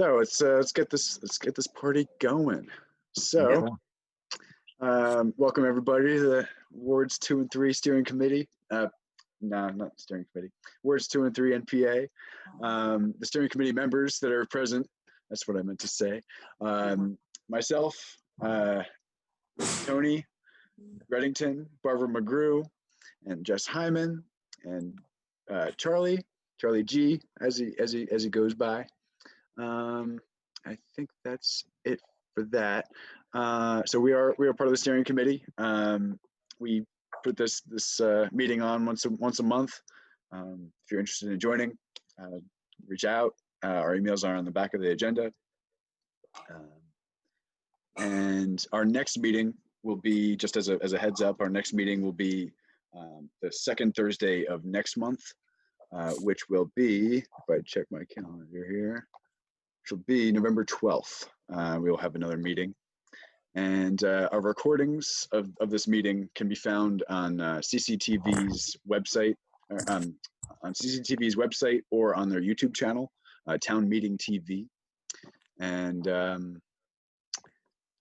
So let's get this party going. So welcome everybody to the Wards 2 and 3 steering committee. No, not steering committee. Wards 2 and 3 NPA. The steering committee members that are present. That's what I meant to say. Myself, Tony Reddington, Barbara McGrew, and Jess Hyman, and Charlie G, as he goes by. I think that's it for that. So we are part of the steering committee. We put this meeting on once a month. If you're interested in joining, reach out. Our emails are on the back of the agenda. And our next meeting will be, just as a heads up, our next meeting will be the second Thursday of next month, which will be, if I check my calendar here, which will be November 12th. We will have another meeting. And our recordings of this meeting can be found on CCTV's website, on CCTV's website, or on their YouTube channel, Town Meeting TV. And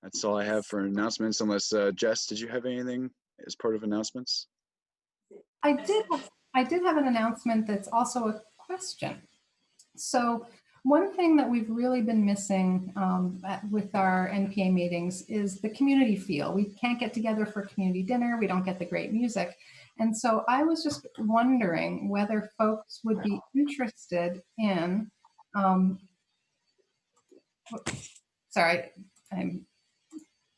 that's all I have for announcements, unless Jess, did you have anything as part of announcements? I did have an announcement that's also a question. So one thing that we've really been missing with our NPA meetings is the community feel. We can't get together for community dinner. We don't get the great music. And so I was just wondering whether folks would be interested in, sorry, I'm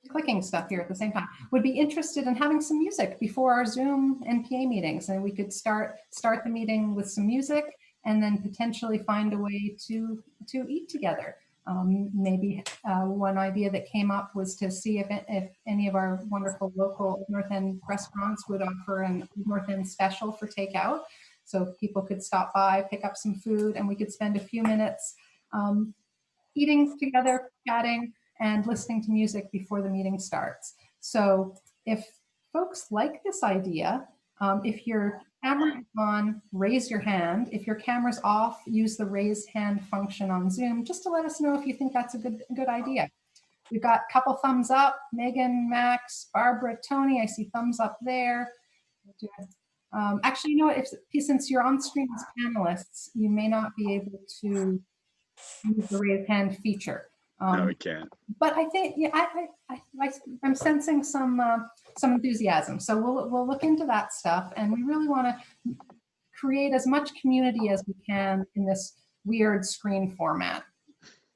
clicking stuff here at the same time, would be interested in having some music before our Zoom NPA meetings. And we could start the meeting with some music and then potentially find a way to eat together. Maybe one idea that came up was to see if any of our wonderful local North End restaurants would offer a North End special for takeout. So people could stop by, pick up some food, and we could spend a few minutes eating together, chatting, and listening to music before the meeting starts. So if folks like this idea, if your camera is on, raise your hand. If your camera's off, use the raise hand function on Zoom, just to let us know if you think that's a good idea. We've got a couple thumbs up, Megan, Max, Barbara, Tony, I see thumbs up there. Actually, you know what, since you're on screen as panelists, you may not be able to use the raise hand feature. No, we can't. But I think, yeah, I'm sensing some enthusiasm. So we'll look into that stuff, and we really want to create as much community as we can in this weird screen format.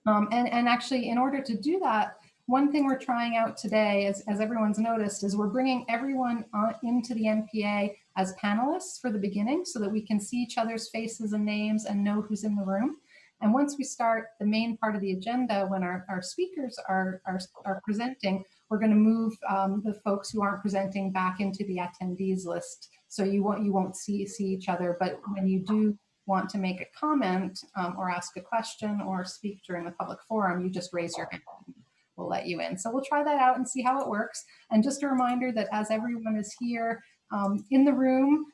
And actually, in order to do that, one thing we're trying out today, as everyone's noticed, is we're bringing everyone into the NPA as panelists for the beginning, so that we can see each other's faces and names and know who's in the room. And once we start the main part of the agenda, when our speakers are presenting, we're going to move the folks who aren't presenting back into the attendees list. So you won't see each other, but when you do want to make a comment or ask a question or speak during the public forum, you just raise your hand. We'll let you in. So we'll try that out and see how it works. And just a reminder that as everyone is here in the room,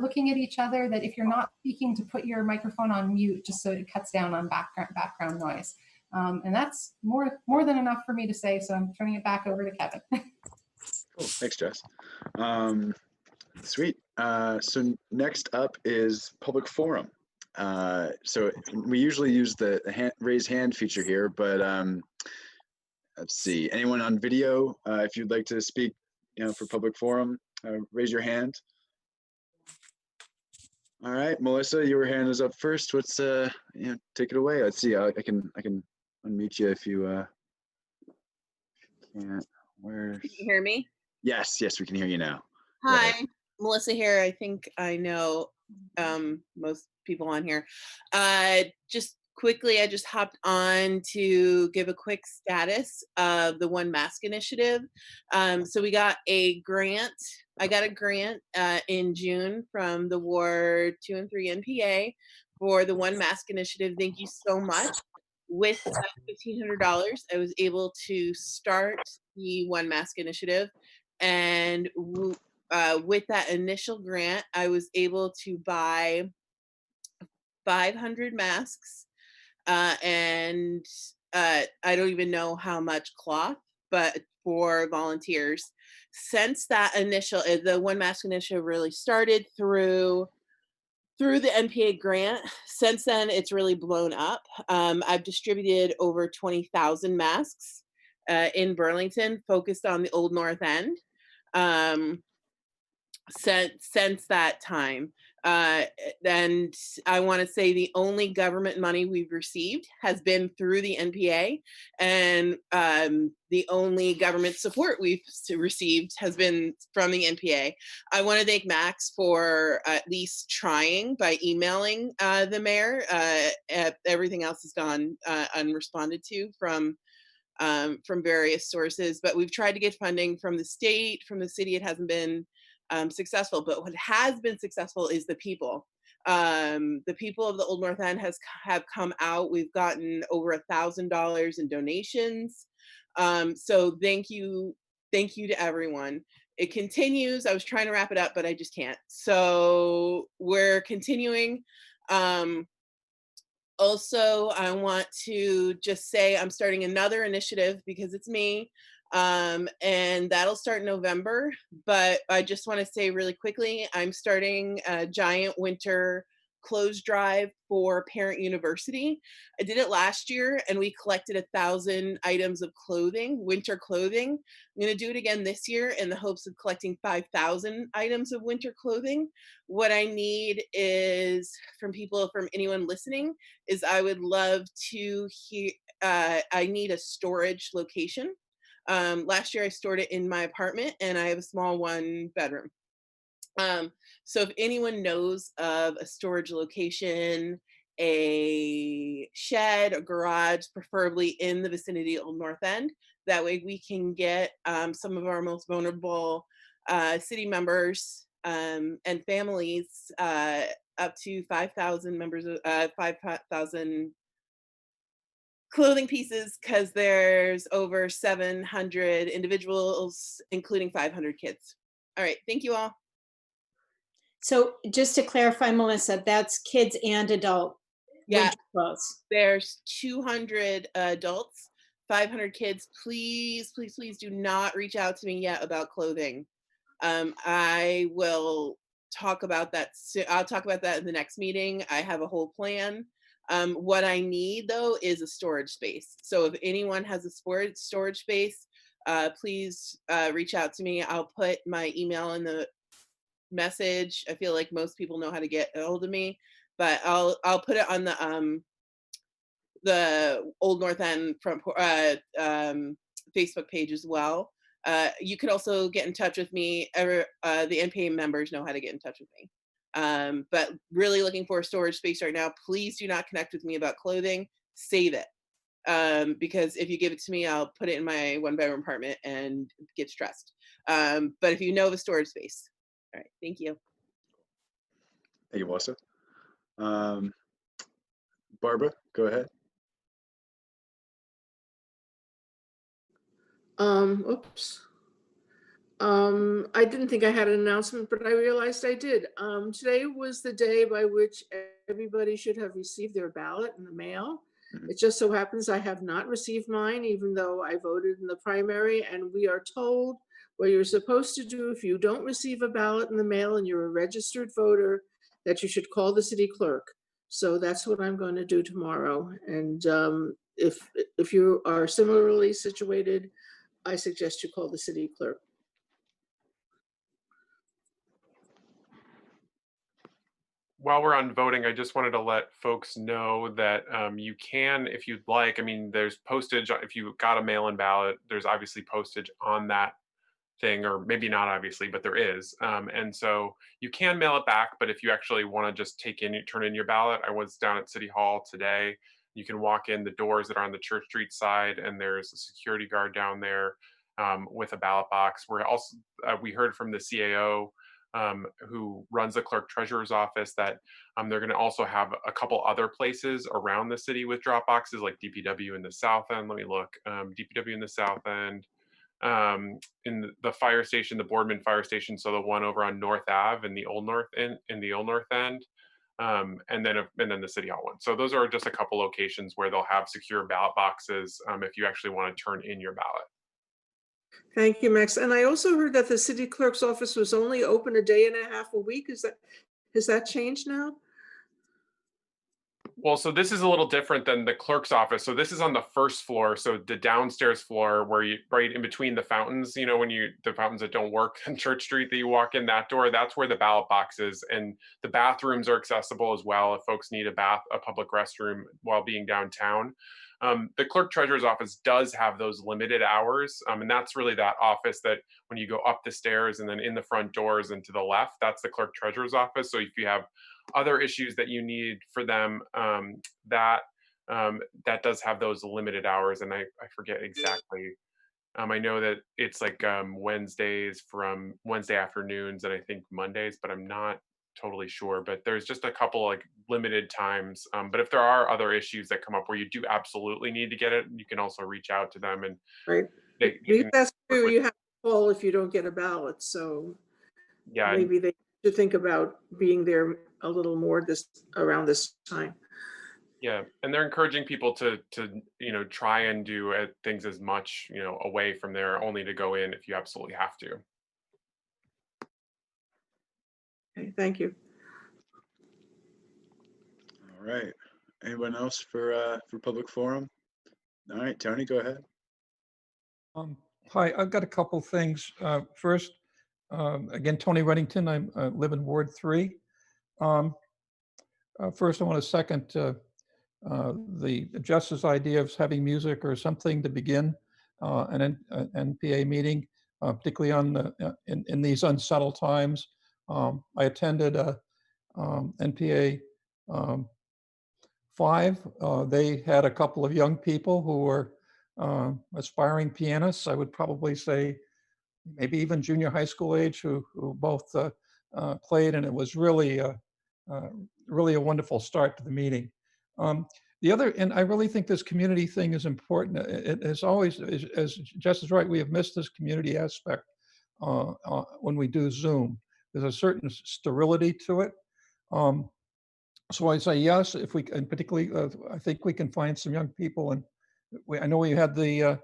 looking at each other, that if you're not speaking, to put your microphone on mute, just so it cuts down on background noise. And that's more than enough for me to say, so I'm turning it back over to Kevin. Cool, thanks, Jess. Sweet. So next up is public forum. So we usually use the raise hand feature here, but let's see, anyone on video, if you'd like to speak, for public forum, raise your hand. All right, Melissa, your hand is up first. Let's take it away. Let's see. I can unmute you if you can't. Where? Can you hear me? Yes, we can hear you now. Hi, Melissa here. I think I know most people on here. Just quickly, I just hopped on to give a quick status of the One Mask Initiative. So we got a grant. I got a grant in June from the Ward 2 and 3 NPA for the One Mask Initiative. Thank you so much. With $1,500, I was able to start the One Mask Initiative. And with that initial grant, I was able to buy 500 masks. and I don't even know how much cloth, but for volunteers. Since that initial, the One Mask initiative really started through the NPA grant. Since then, it's really blown up. I've distributed over 20,000 masks in Burlington, focused on the Old North End. Um, since that time. And I want to say the only government money we've received has been through the NPA, and the only government support we've received has been from the NPA. I want to thank Max for at least trying by emailing the mayor. Everything else has gone unresponded to from various sources, but we've tried to get funding from the state, from the city. It hasn't been successful, but what has been successful is the people. The people of the Old North End have come out. We've gotten over $1,000 in donations. So thank you to everyone. It continues. I was trying to wrap it up, but I just can't. So we're continuing. Also, I want to just say I'm starting another initiative because it's me, and that'll start in November. But I just want to say really quickly, I'm starting a giant winter clothes drive for Parent University. I did it last year, and we collected 1,000 items of clothing, winter clothing. I'm going to do it again this year in the hopes of collecting 5,000 items of winter clothing. What I need is from anyone listening is I would love to hear, I need a storage location. Last year I stored it in my apartment and I have a small 1-bedroom. So if anyone knows of a storage location, a shed, a garage, preferably in the vicinity of Old North End, that way we can get some of our most vulnerable city members and families up to 5,000 members, 5,000 clothing pieces, because there's over 700 individuals, including 500 kids. All right, thank you all. So just to clarify, Melissa, that's kids and adult Yeah, winter clothes. there's 200 adults, 500 kids. Please, please, please do not reach out to me yet about clothing. I will talk about that. I'll talk about that in the next meeting. I have a whole plan. What I need though is a storage space. So if anyone has a storage space, please reach out to me. I'll put my email in the message. I feel like most people know how to get a hold of me, but I'll put it on the Old North End front Facebook page as well. You could also get in touch with me. The NPA members know how to get in touch with me. But really looking for a storage space right now. Please do not connect with me about clothing. Save it. Because if you give it to me, I'll put it in my 1-bedroom apartment and get stressed. But if you know of a storage space. All right, thank you. Thank you, Melissa. Barbara, go ahead. Oops. I didn't think I had an announcement, but I realized I did. Today was the day by which everybody should have received their ballot in the mail. It just so happens I have not received mine, even though I voted in the primary, and we are told what you're supposed to do if you don't receive a ballot in the mail and you're a registered voter, that you should call the city clerk. So that's what I'm going to do tomorrow. And if you are similarly situated, I suggest you call the city clerk. While we're on voting, I just wanted to let folks know that you can, if you'd like, I mean, there's postage. If you got a mail-in ballot, there's obviously postage on that thing, or maybe not obviously, but there is. And so you can mail it back, but if you actually want to just turn in your ballot, I was down at City Hall today. You can walk in the doors that are on the Church Street side, and there's a security guard down there with a ballot box. We heard from the CAO who runs the clerk treasurer's office that they're going to also have a couple other places around the city with drop boxes, like DPW in the South End. Let me look. DPW in the South End. In the fire station, the Boardman fire station, so the one over on North Ave in the Old North End, and then the City Hall one. So those are just a couple locations where they'll have secure ballot boxes if you actually want to turn in your ballot. Thank you, Max. And I also heard that the city clerk's office was only open a day and a half a week. Has that changed now? Well, so this is a little different than the clerk's office. So this is on the first floor. So the downstairs floor where you, right in between the fountains, you know, the fountains that don't work on Church Street that you walk in that door, that's where the ballot box is. And the bathrooms are accessible as well if folks need a public restroom while being downtown. The clerk treasurer's office does have those limited hours. And that's really that office that when you go up the stairs and then in the front doors and to the left, that's the clerk treasurer's office. So if you have other issues that you need for them, that does have those limited hours, and I forget exactly. I know that it's like Wednesdays from Wednesday afternoons, and I think Mondays, but I'm not totally sure. But there's just a couple like limited times. But if there are other issues that come up where you do absolutely need to get it, you can also reach out to them, and Right. you can That's work true. with- You have to call if you don't get a ballot. So yeah, and maybe they should think about being there a little more around this time. yeah, and they're encouraging people to try and do things as much away from there, only to go in if you absolutely have to. Okay, thank you. All right. Anyone else for public forum? All right, Tony, go ahead. Hi, I've got a couple things. First, again, Tony Reddington. I live in Ward 3. First, I want to second the Justice's idea of having music or something to begin an NPA meeting, particularly in these unsettled times. I attended NPA 5. They had a couple of young people who were aspiring pianists. I would probably say maybe even junior high school age, who both played, and it was really really a wonderful start to the meeting. The other, and I really think this community thing is important. It has always, as Jess is right, we have missed this community aspect when we do Zoom. There's a certain sterility to it. So I say yes, if we, and particularly, I think we can find some young people, and I know we had the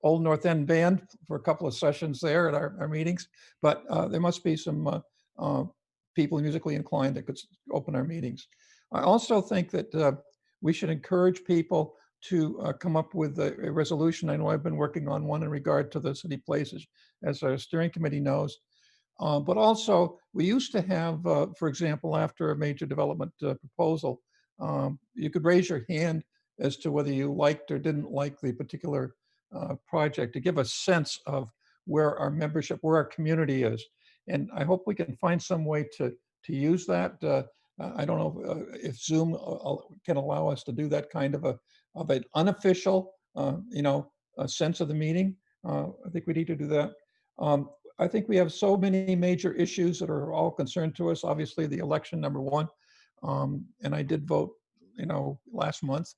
Old North End Band for a couple of sessions there at our meetings, but there must be some people musically inclined that could open our meetings. I also think that we should encourage people to come up with a resolution. I know I've been working on one in regard to the city places, as our steering committee knows. But also, we used to have, for example, after a major development proposal, you could raise your hand as to whether you liked or didn't like the particular project, to give a sense of where our membership, where our community is. And I hope we can find some way to use that. I don't know if Zoom can allow us to do that kind of an unofficial, a sense of the meeting. I think we need to do that. I think we have so many major issues that are all concerned to us. Obviously, the election, number one, and I did vote, last month.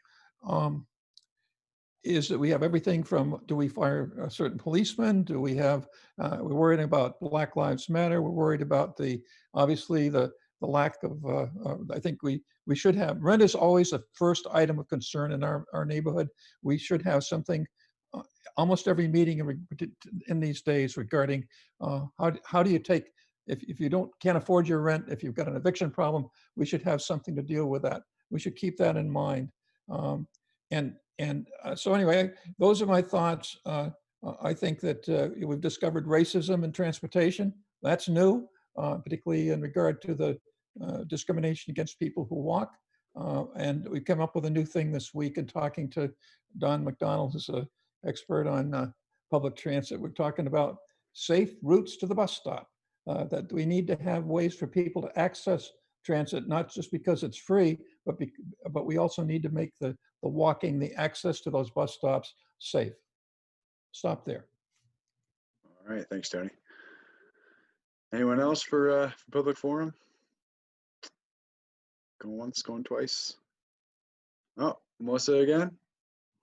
Is that we have everything from, do we fire a certain policeman? Do we have, we're worried about Black Lives Matter. We're worried about obviously the lack of, I think we should have, rent is always the first item of concern in our neighborhood. We should have something almost every meeting in these days regarding how do you take, if you can't afford your rent, if you've got an eviction problem, we should have something to deal with that. We should keep that in mind. So anyway, those are my thoughts. I think that we've discovered racism in transportation. That's new, particularly in regard to the discrimination against people who walk. And we came up with a new thing this week in talking to Don McDonald, who's an expert on public transit. We're talking about safe routes to the bus stop, that we need to have ways for people to access transit, not just because it's free, but we also need to make the walking, the access to those bus stops safe. Stop there. All right, thanks, Tony. Anyone else for public forum? Going once, going twice. Oh, Melissa again.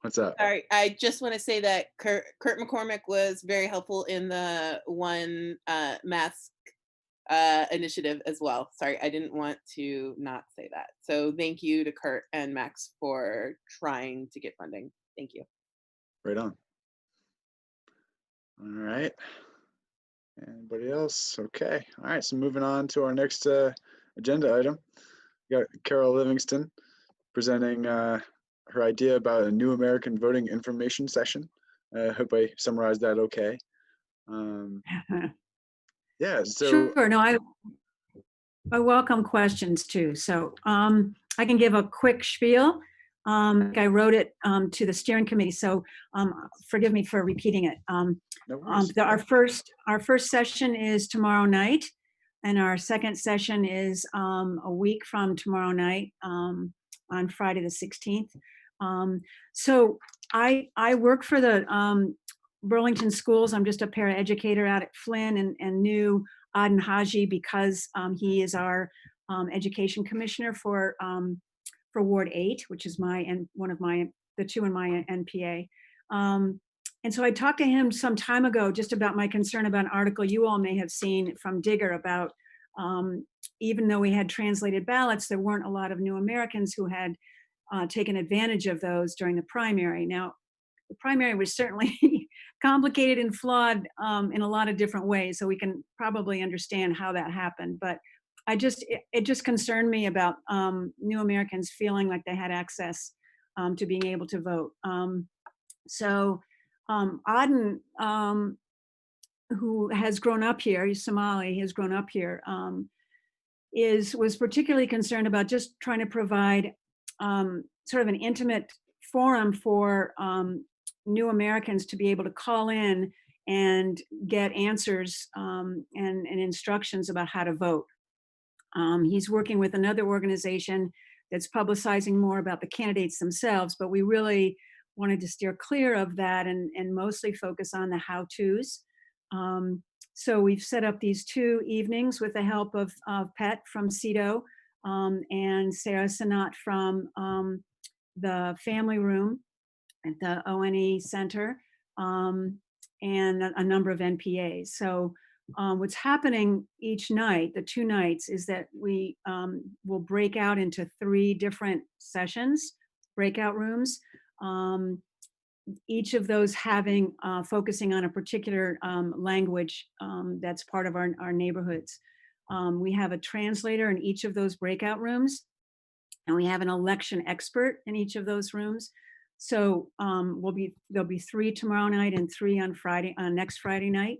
What's up? Sorry, I just want to say that Kurt McCormick was very helpful in the one mask initiative as well. Sorry, I didn't want to not say that. So thank you to Kurt and Max for trying to get funding. Thank you. Right on. All right. Anybody else? Okay. All right. So moving on to our next agenda item. We got Carol Livingston presenting her idea about a new American voting information session. I hope I summarized that okay. Yeah. So Sure. No, I welcome questions too. So I can give a quick spiel. I wrote it to the steering committee, so forgive me for repeating it. no worries. Our first session is tomorrow night, and our second session is a week from tomorrow night on Friday the 16th. So I work for the Burlington schools. I'm just a paraeducator out at Flynn, and knew Aden Haji because he is our education commissioner for Ward 8, which is the two in my NPA. And so I talked to him some time ago just about my concern about an article you all may have seen from Digger about even though we had translated ballots, there weren't a lot of new Americans who had taken advantage of those during the primary. Now, the primary was certainly complicated and flawed in a lot of different ways, so we can probably understand how that happened. But it just concerned me about new Americans feeling like they had access to being able to vote. So Aden, who has grown up here, he's Somali, he has grown up here, was particularly concerned about just trying to provide sort of an intimate forum for new Americans to be able to call in and get answers and instructions about how to vote. He's working with another organization that's publicizing more about the candidates themselves, but we really wanted to steer clear of that and mostly focus on the how-tos. So we've set up these 2 evenings with the help of Pet from CEDO and Sarah Sanat from the Family Room at the ONE Center, and a number of NPAs. So what's happening each night, the 2 nights, is that we will break out into 3 different sessions, breakout rooms. Each of those focusing on a particular language that's part of our neighborhoods. We have a translator in each of those breakout rooms, and we have an election expert in each of those rooms. So there'll be 3 tomorrow night and 3 on next Friday night.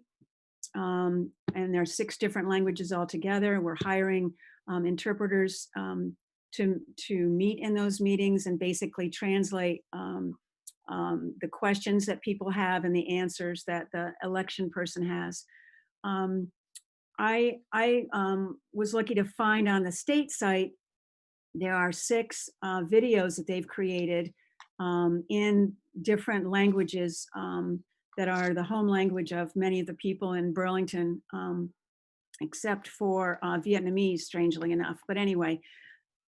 And there are 6 different languages altogether. We're hiring interpreters to meet in those meetings and basically translate the questions that people have and the answers that the election person has. I was lucky to find on the state site, there are 6 videos that they've created in different languages that are the home language of many of the people in Burlington, except for Vietnamese, strangely enough. But anyway,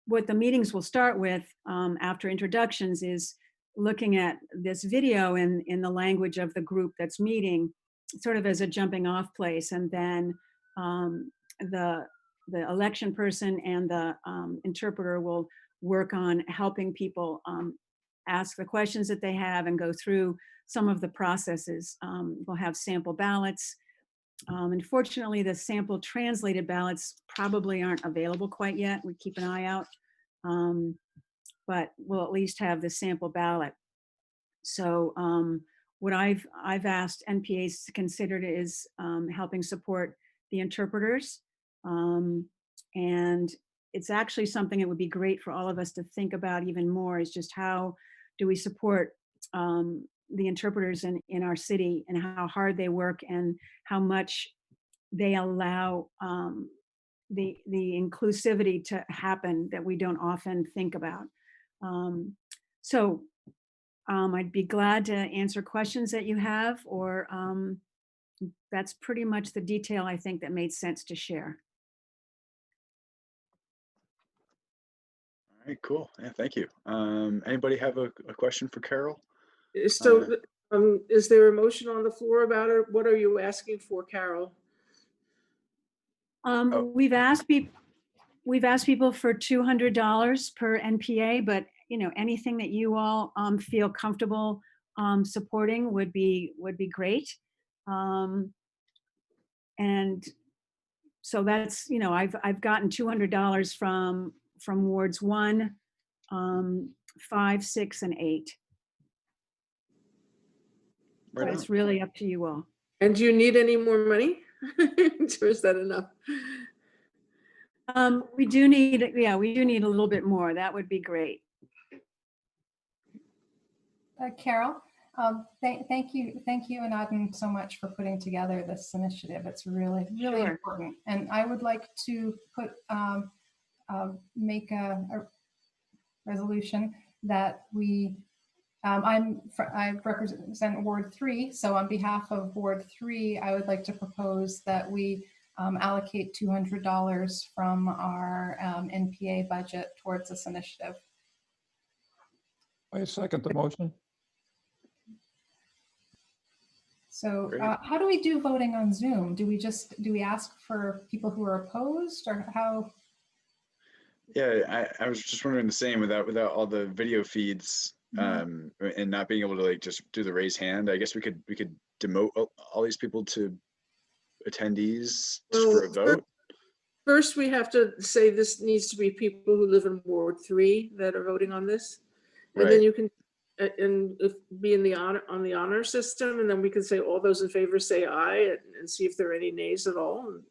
what the meetings will start with after introductions is looking at this video in the language of the group that's meeting, sort of as a jumping off place. And then the election person and the interpreter will work on helping people ask the questions that they have and go through some of the processes. We'll have sample ballots. Unfortunately, the sample translated ballots probably aren't available quite yet. We keep an eye out, but we'll at least have the sample ballot. So what I've asked NPAs to consider is helping support the interpreters. And it's actually something that would be great for all of us to think about even more, is just how do we support the interpreters in our city, and how hard they work and how much they allow the inclusivity to happen that we don't often think about. So I'd be glad to answer questions that you have, or that's pretty much the detail I think that made sense to share. All right, cool. Yeah, thank you. Anybody have a question for Carol? So is there a motion on the floor about it? What are you asking for, Carol? Oh. We've asked people for $200 per NPA, but anything that you all feel comfortable supporting would be great. And so that's, I've gotten $200 from wards 1, 5, 6, and 8. Right But on. it's really up to you all. And do you need any more money? Or is that enough? We do need a little bit more. That would be great. Carol, thank you, and Auden, so much for putting together this initiative. It's really Sure. important, and I would like to make a resolution that we. I represent Ward 3, so on behalf of Ward 3, I would like to propose that we allocate $200 from our NPA budget towards this initiative. I second the motion. So Great. how do we do voting on Zoom? Do we ask for people who are opposed, or how? Yeah, I was just wondering the same without all the video feeds and not being able to like just do the raise hand. I guess we could demote all these people to attendees just for a vote. First, we have to say this needs to be people who live in Ward 3 that are voting on this. And Right. then you can be in the honor system, and then we can say all those in favor say aye and see if there are any nays at all. And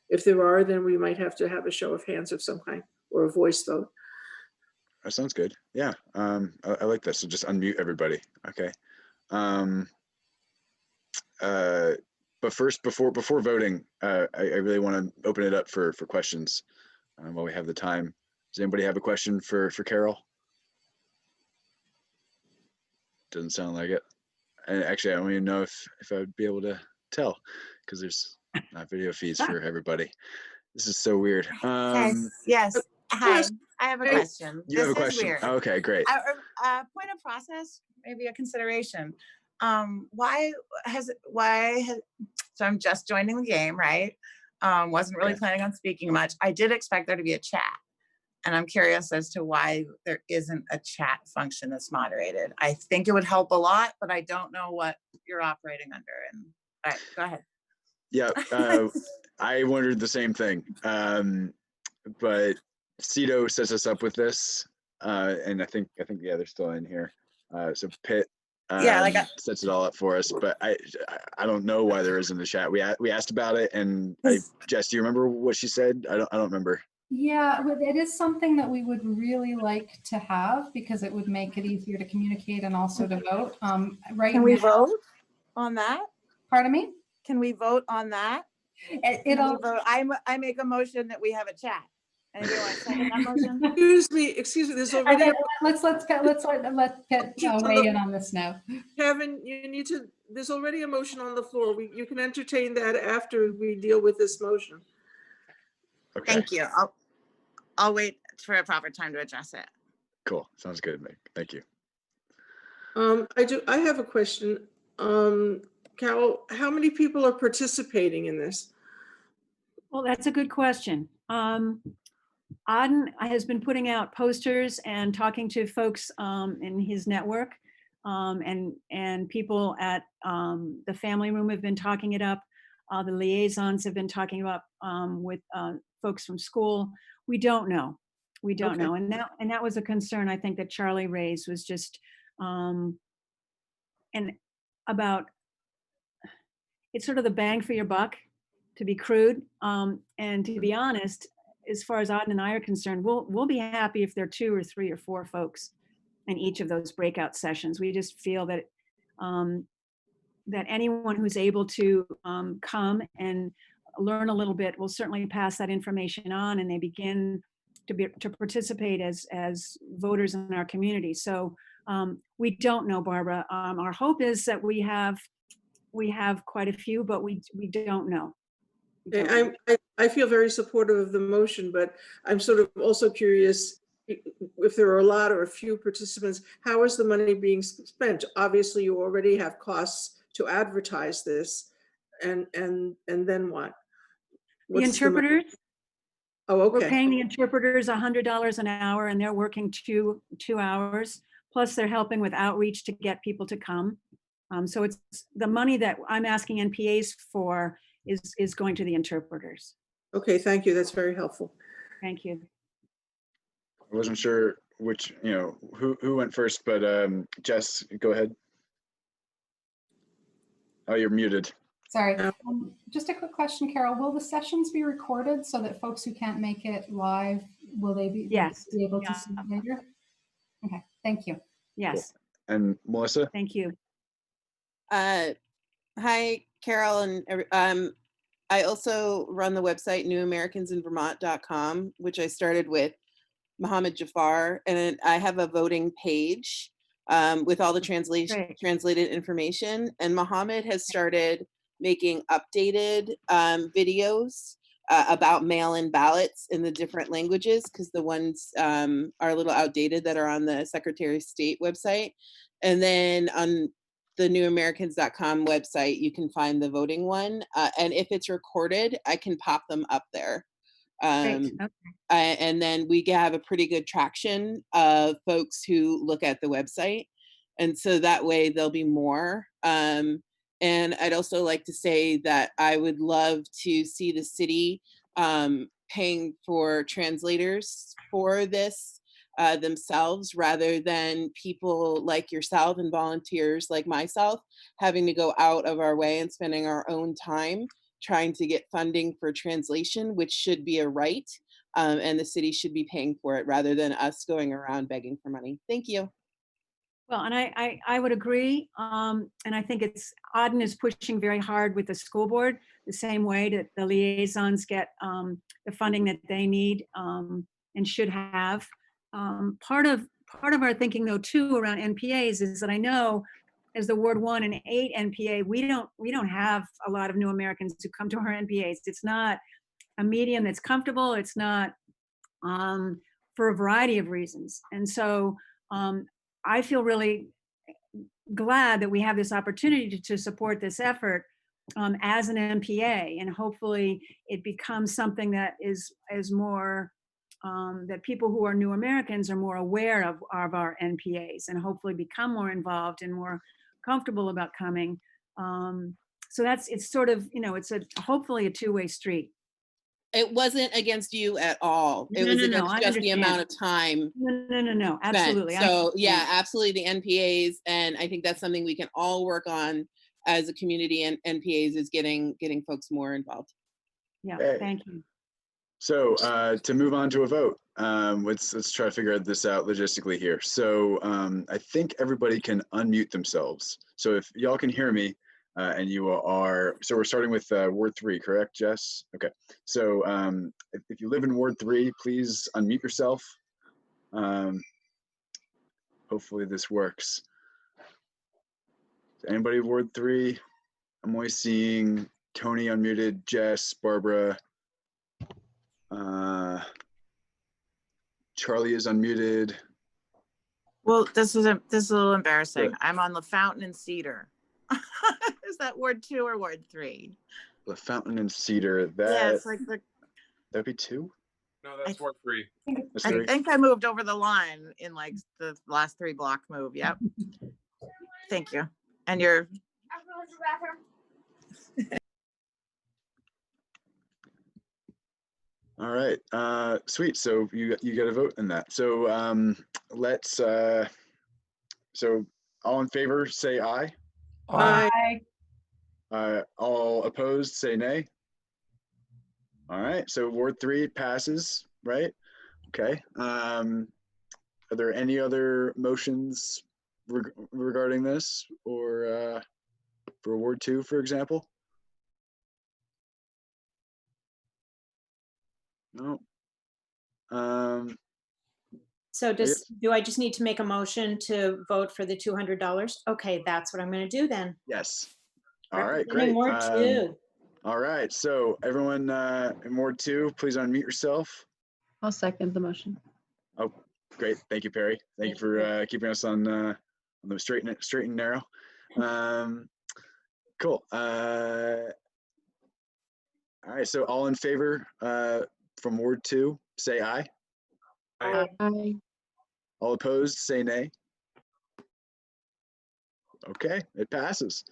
if there are, then we might have to have a show of hands of some kind or a voice vote. That sounds good. Yeah, I like this. So just unmute everybody. Okay. But first, before voting, I really want to open it up for questions while we have the time. Does anybody have a question for Carol? Doesn't sound like it. And actually, I don't even know if I would be able to tell because there's not video feeds for everybody. This is so weird. Yes. Hi, I have a question. You have a This is question. weird. Okay, great. Point of process, maybe a consideration. Why has, so I'm just joining the game, right? Wasn't really Okay. planning on speaking much. I did expect there to be a chat. And I'm curious as to why there isn't a chat function that's moderated. I think it would help a lot, but I don't know what you're operating under. And all right, go ahead. Yeah, I wondered the same thing. But Cito sets us up with this, and I think yeah, they're still in here. So Pitt sets it all up for us, but I don't know why there isn't a chat. We asked about it, and Jess, do you remember what she said? I don't remember. Yeah, it is something that we would really like to have because it would make it easier to communicate and also to vote. Right? Can we vote on that? Pardon me? Can we vote on that? I make a motion that we have a chat. Anybody want to second that motion? Excuse me. There's already. Let's let Pitt weigh in on this now. Kevin, there's already a motion on the floor. You can entertain that after we deal with this motion. Okay. Thank you. I'll wait for a proper time to address it. Cool. Sounds good, Meg. Thank you. I have a question. Carol, how many people are participating in this? Well, that's a good question. Auden has been putting out posters and talking to folks in his network, and people at the family room have been talking it up. The liaisons have been talking about with folks from school. We don't know. We don't know. And that was a concern I think that Charlie raised, was just and about it's sort of the bang for your buck, to be crude. And to be honest, as far as Auden and I are concerned, we'll be happy if there are 2 or 3 or 4 folks in each of those breakout sessions. We just feel that that anyone who's able to come and learn a little bit will certainly pass that information on, and they begin to participate as voters in our community. So we don't know, Barbara. Our hope is that we have quite a few, but we don't know. I feel very supportive of the motion, but I'm sort of also curious if there are a lot or a few participants, how is the money being spent? Obviously, you already have costs to advertise this, and then what? The What's the mo- interpreters, Oh, we're okay. paying the interpreters $100 an hour and they're working two hours. Plus they're helping with outreach to get people to come. So it's the money that I'm asking NPAs for is going to the interpreters. Okay, thank you. That's very helpful. Thank you. I wasn't sure which, who went first, but Jess, go ahead. Oh, you're muted. Sorry. Just a quick question, Carol. Will the sessions be recorded so that folks who can't make it live, will they be, Yes. be able to see it later? Okay, thank you. Yes, And Melissa? thank you. Hi, Carol, and I also run the website newamericansinvermont.com, which I started with Mohammed Jafar, and I have a voting page with all the translated information. And Mohammed has started making updated videos about mail-in ballots in the different languages, because the ones are a little outdated that are on the Secretary of State website. And then on the newamericans.com website, you can find the voting one. And if it's recorded, I can pop them up there. Great. Okay. And then we have a pretty good traction of folks who look at the website. And so that way there'll be more. And I'd also like to say that I would love to see the city paying for translators for this themselves, rather than people like yourself and volunteers like myself having to go out of our way and spending our own time trying to get funding for translation, which should be a right. And the city should be paying for it rather than us going around begging for money. Thank you. Well, and I would agree. And I think Auden is pushing very hard with the school board, the same way that the liaisons get the funding that they need and should have. Part of our thinking though too around NPAs is that I know as the Ward 1 and 8 NPA, we don't have a lot of new Americans who come to our NPAs. It's not a medium that's comfortable. It's not for a variety of reasons. And so I feel really glad that we have this opportunity to support this effort as an NPA, and hopefully it becomes something that is more that people who are new Americans are more aware of our NPAs and hopefully become more involved and more comfortable about coming. So it's sort of, it's hopefully a two-way street. It wasn't against you at all. It was against just the amount of time. No, absolutely. So yeah, absolutely the NPAs. And I think that's something we can all work on as a community, and NPAs is getting folks more involved. Yeah, Okay. thank you. So to move on to a vote, let's try to figure this out logistically here. So I think everybody can unmute themselves. So if y'all can hear me and you are, so we're starting with Ward 3, correct, Jess? Okay. So if you live in Ward 3, please unmute yourself. Hopefully this works. Anybody Ward 3? I'm only seeing Tony unmuted, Jess, Barbara. Charlie is unmuted. Well, this is a little embarrassing. Yeah. I'm on the Fountain and Cedar. Is that Ward 2 or Ward 3? The Fountain and Cedar. Yeah, it's like that'd be 2. No, that's Ward 3. That's I 3. think I moved over the line in like the last 3 block move. Yep. Thank you. And you're. All right. Sweet. So you got to vote in that. So let's. So all in favor, say aye. Aye. All opposed, say nay. All right. So Ward 3 passes, right? Okay. Are there any other motions regarding this, or for Ward 2, for example? No. So do I just need to make a motion to vote for the $200? Okay, that's what I'm going to do then. Yes. All right, great. Representing Ward 2. All right, so everyone in Ward 2, please unmute yourself. I'll second the motion. Oh, great. Thank you, Perry. Thank you for keeping us on the straight and narrow. Cool. All right, so all in favor from Ward 2, say aye. Aye. Aye. All opposed, say nay. Okay, it passes.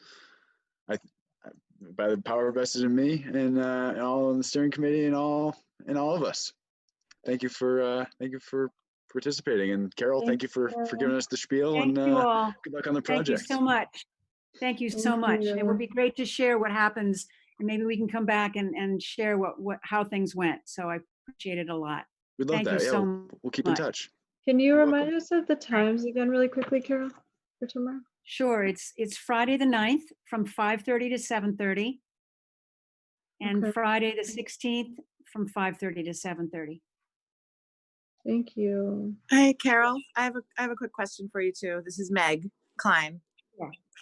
By the power vested in me and all in the steering committee and all of us. Thank you for participating. And Carol, thank you for giving us the spiel. Thank And you all. good luck on the Thank you project. so much. Thank you so Thank much. It you. would be great to share what happens, and maybe we can come back and share how things went. So I appreciate it a lot. We'd love Thank that. you Yeah, so we'll keep in much. touch. Can you You're remind welcome. us of the times again really quickly, Carol, for tomorrow? Sure, it's Friday the 9th from 5:30 to 7:30. And Okay. Friday the 16th from 5:30 to 7:30. Thank you. Hi, Carol. I have a quick question for you too. This is Meg Klein.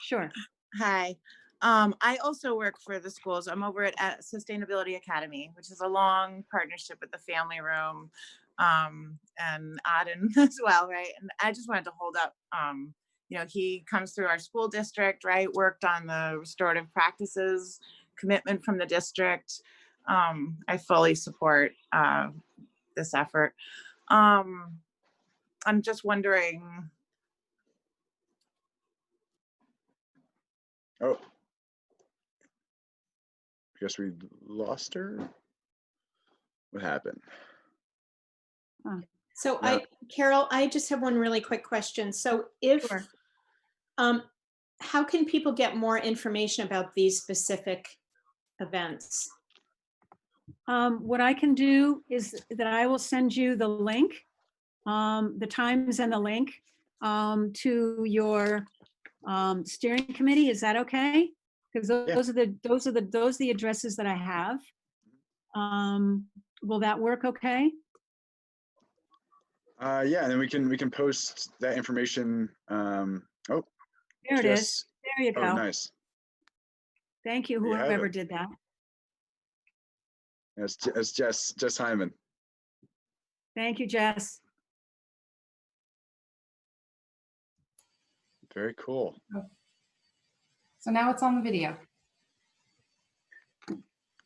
Sure. Hi. I also work for the schools. I'm over at Sustainability Academy, which is a long partnership with the Family Room and Auden as well, right? And I just wanted to hold up, he comes through our school district, right? Worked on the restorative practices commitment from the district. I fully support this effort. I'm just wondering. Oh, I guess we lost her. What happened? So No. Carol, I just have one really quick question. So if, Sure. how can people get more information about these specific events? What I can do is that I will send you the link, the times and the link to your steering committee. Is that okay? Because those are the addresses that I have. Will that work okay? Yeah, and then we can post that information. Oh, There it is. Jess. There you go. Oh, nice. Thank you, There you have whoever it. did that. It's Jess Hyman. Thank you, Jess. Very cool. So now it's on the video.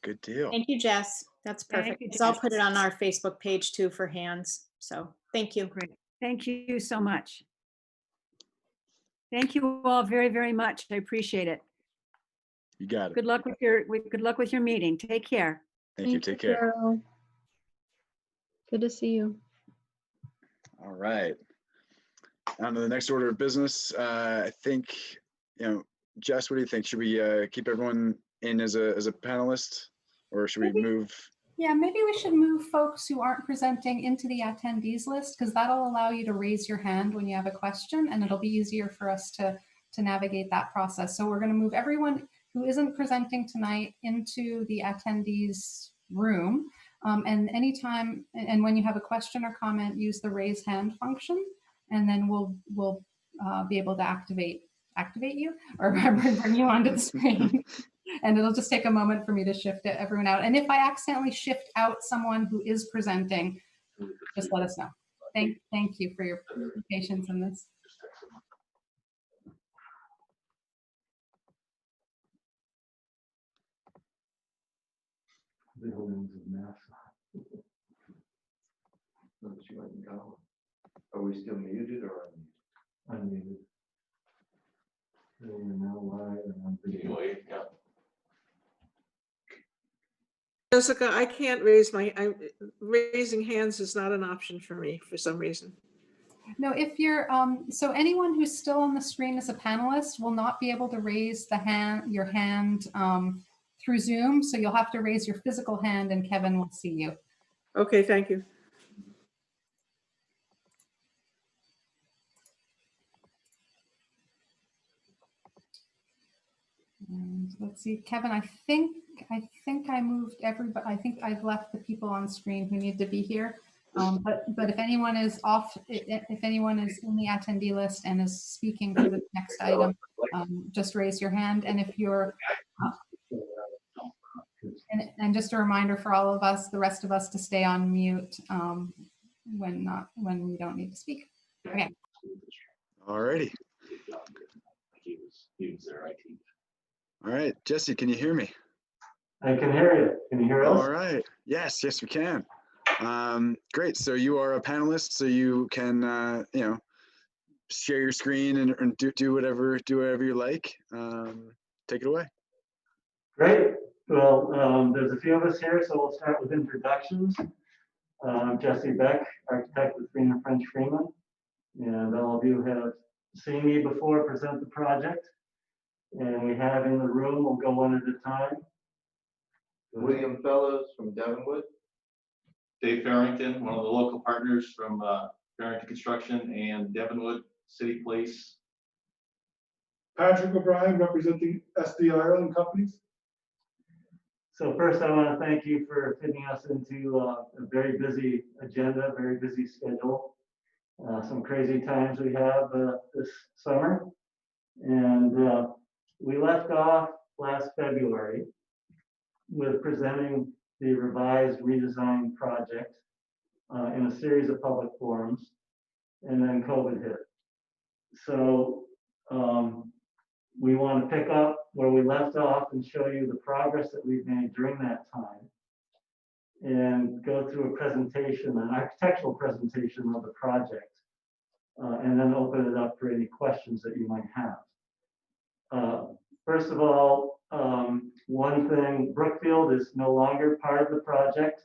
Good deal. Thank you, Jess. That's Thank perfect. you, So I'll Jess. put it on our Facebook page too for hands. So thank you. Great. Thank you so much. Thank you all very, very much. I appreciate it. You got it. Good luck with your meeting. Take care. Thank you. Take care. Carol. Good to see you. All right. On to the next order of business. I think, Jess, what do you think? Should we keep everyone in as a panelist, or should we move? Yeah, maybe we should move folks who aren't presenting into the attendees list, because that'll allow you to raise your hand when you have a question, and it'll be easier for us to navigate that process. So we're going to move everyone who isn't presenting tonight into the attendees room. And anytime, and when you have a question or comment, use the raise hand function, and then we'll be able to activate you or bring you onto the screen. And it'll just take a moment for me to shift everyone out. And if I accidentally shift out someone who is presenting, just let us know. Thank you for your patience in this. Are we still muted or unmuted? Now live and I'm video. Yeah. Jessica, I can't raising hands is not an option for me for some reason. No, if you're, so anyone who's still on the screen as a panelist will not be able to raise your hand through Zoom. So you'll have to raise your physical hand and Kevin will see you. Okay, thank you. And let's see, Kevin, I think I moved everybody. I think I've left the people on screen who need to be here. But if anyone is off, if anyone is in the attendee list and is speaking for the next item, just raise your hand. And if you're, and just a reminder for all of us, the rest of us, to stay on mute when we don't need to speak. Okay. All righty. All right, Jesse, can you hear me? I can hear you. Can you hear us? All right. Yes, yes, we can. Great. So you are a panelist, so you can, share your screen and do whatever you like. Take it away. Great. Well, there's a few of us here, so we'll start with introductions. I'm Jesse Beck, architect with Green and French Freeman, and all of you have seen me before present the project. And we have in the room, we'll go one at a time. William Fellows from Devonwood. Dave Farrington, one of the local partners from Farrington Construction and Devonwood City Place. Patrick O'Brien, representing SD Ireland Companies. So first, I want to thank you for fitting us into a very busy agenda, very busy schedule. Some crazy times we have this summer. And we left off last February with presenting the revised redesigned project in a series of public forums, and then COVID hit. So we want to pick up where we left off and show you the progress that we've made during that time, and go through a presentation, an architectural presentation of the project, and then open it up for any questions that you might have. First of all, one thing, Brookfield is no longer part of the project.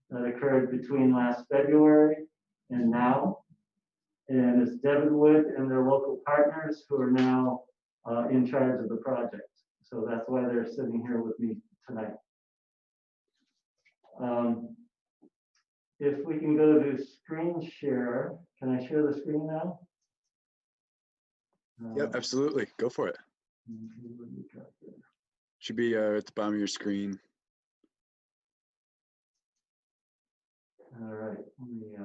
That occurred between last February and now. And it's Devonwood and their local partners who are now in charge of the project. So that's why they're sitting here with me tonight. If we can go to screen share, can I share the screen now? Yep, absolutely. Go for it. Should be at the bottom of your screen. All right, let me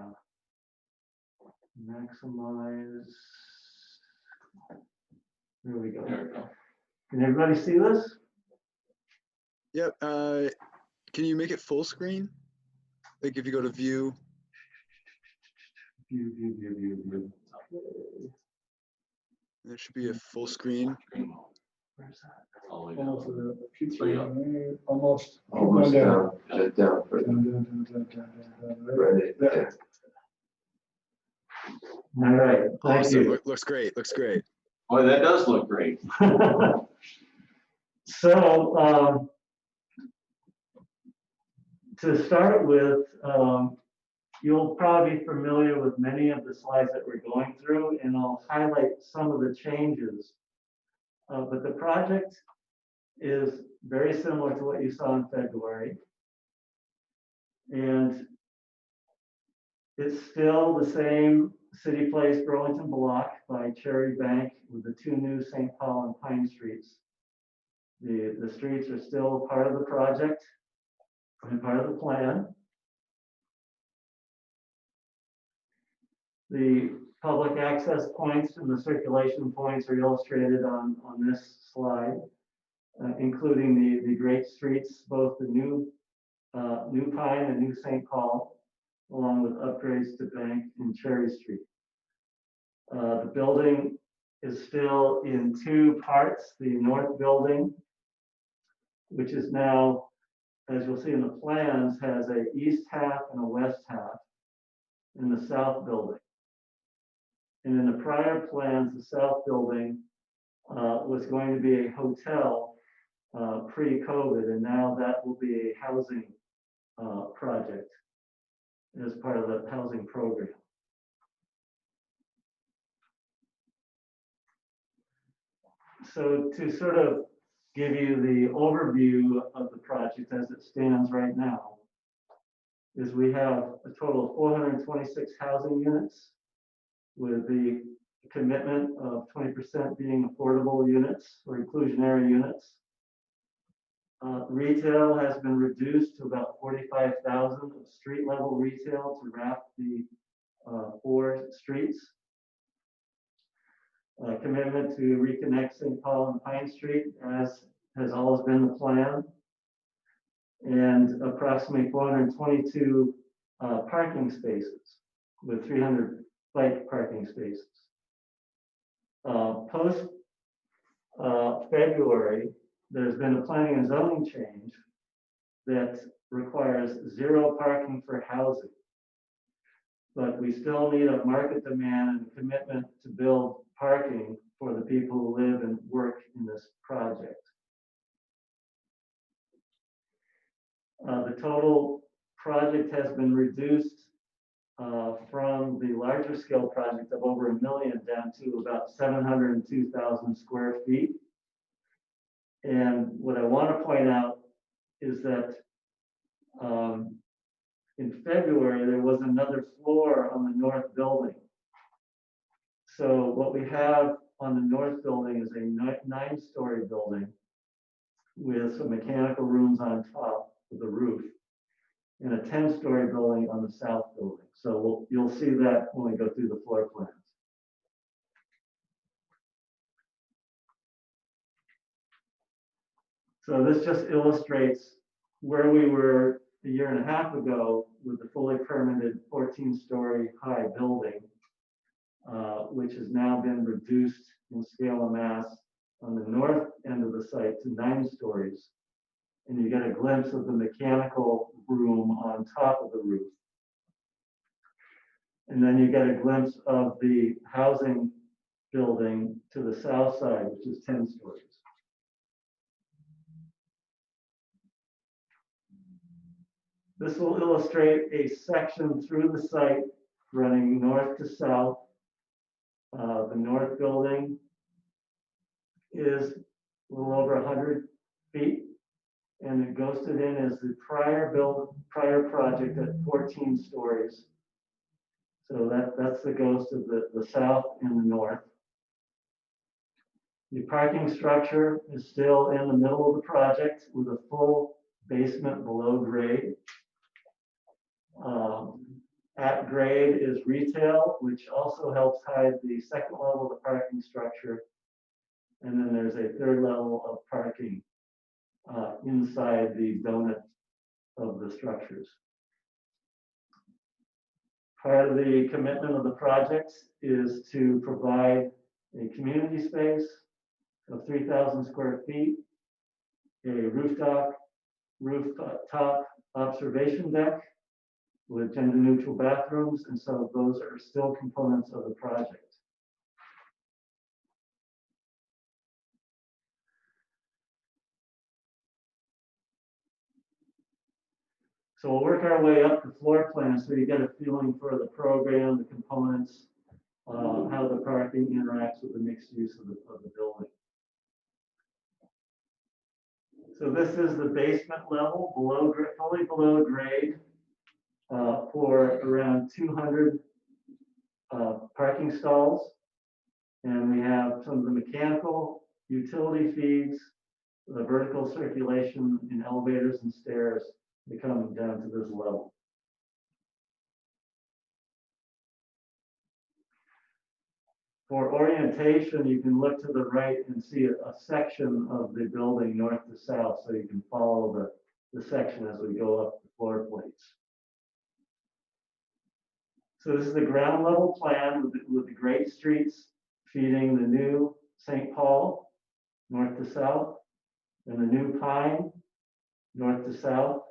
maximize. There we go. Can everybody see this? Yep. Can you make it full screen? Like if you go to view. View. There should be a full screen. Where's that? Almost Almost down. Down. Right there. All right, thank Awesome. you. Looks great. Looks great. Boy, that does look great. So to start with, you'll probably be familiar with many of the slides that we're going through, and I'll highlight some of the changes. But the project is very similar to what you saw in February. And it's still the same City Place Burlington block by Cherry Bank with the two new St. Paul and Pine Streets. The streets are still part of the project and part of the plan. The public access points and the circulation points are illustrated on this slide, including the great streets, both the new Pine and new St. Paul, along with upgrades to Bank and Cherry Street. The building is still in two parts. The north building, which is now, as you'll see in the plans, has an east half and a west half, and the south building. And in the prior plans, the south building was going to be a hotel pre-COVID, and now that will be a housing project as part of the housing program. So to sort of give you the overview of the project as it stands right now, is we have a total of 426 housing units with the commitment of 20% being affordable units or inclusionary units. Retail has been reduced to about 45,000 of street level retail to wrap the 4 streets. Commitment to reconnect St. Paul and Pine Street, as has always been the plan. And approximately 422 parking spaces with 300 bike parking spaces. Post February, there's been a planning and zoning change that requires 0 parking for housing. But we still need a market demand and a commitment to build parking for the people who live and work in this project. The total project has been reduced from the larger scale project of over 1 million down to about 702,000 square feet. And what I want to point out is that in February, there was another floor on the north building. So what we have on the north building is a 9-story building with some mechanical rooms on top of the roof, and a 10-story building on the south building. So you'll see that when we go through the floor plans. So this just illustrates where we were a year and a half ago with the fully permitted 14-story high building, which has now been reduced in scale and mass on the north end of the site to 9 stories. And you get a glimpse of the mechanical room on top of the roof. And then you get a glimpse of the housing building to the south side, which is 10 stories. This will illustrate a section through the site running north to south. The north building is a little over 100 feet, and it ghosted in as the prior project at 14 stories. So that's the ghost of the south and the north. The parking structure is still in the middle of the project with a full basement below grade. At grade is retail, which also helps hide the second level of the parking structure. And then there's a third level of parking inside the donut of the structures. Part of the commitment of the project is to provide a community space of 3,000 square feet, a rooftop observation deck with gender-neutral bathrooms, and so those are still components of the project. So we'll work our way up the floor plan so you get a feeling for the program, the components, how the parking interacts with the mixed use of the building. So this is the basement level, fully below grade, for around 200 parking stalls. And we have some of the mechanical utility feeds, the vertical circulation in elevators and stairs that come down to this level. For orientation, you can look to the right and see a section of the building north to south, so you can follow the section as we go up the floor plates. So this is the ground level plan with the great streets feeding the new St. Paul north to south, and the new Pine north to south,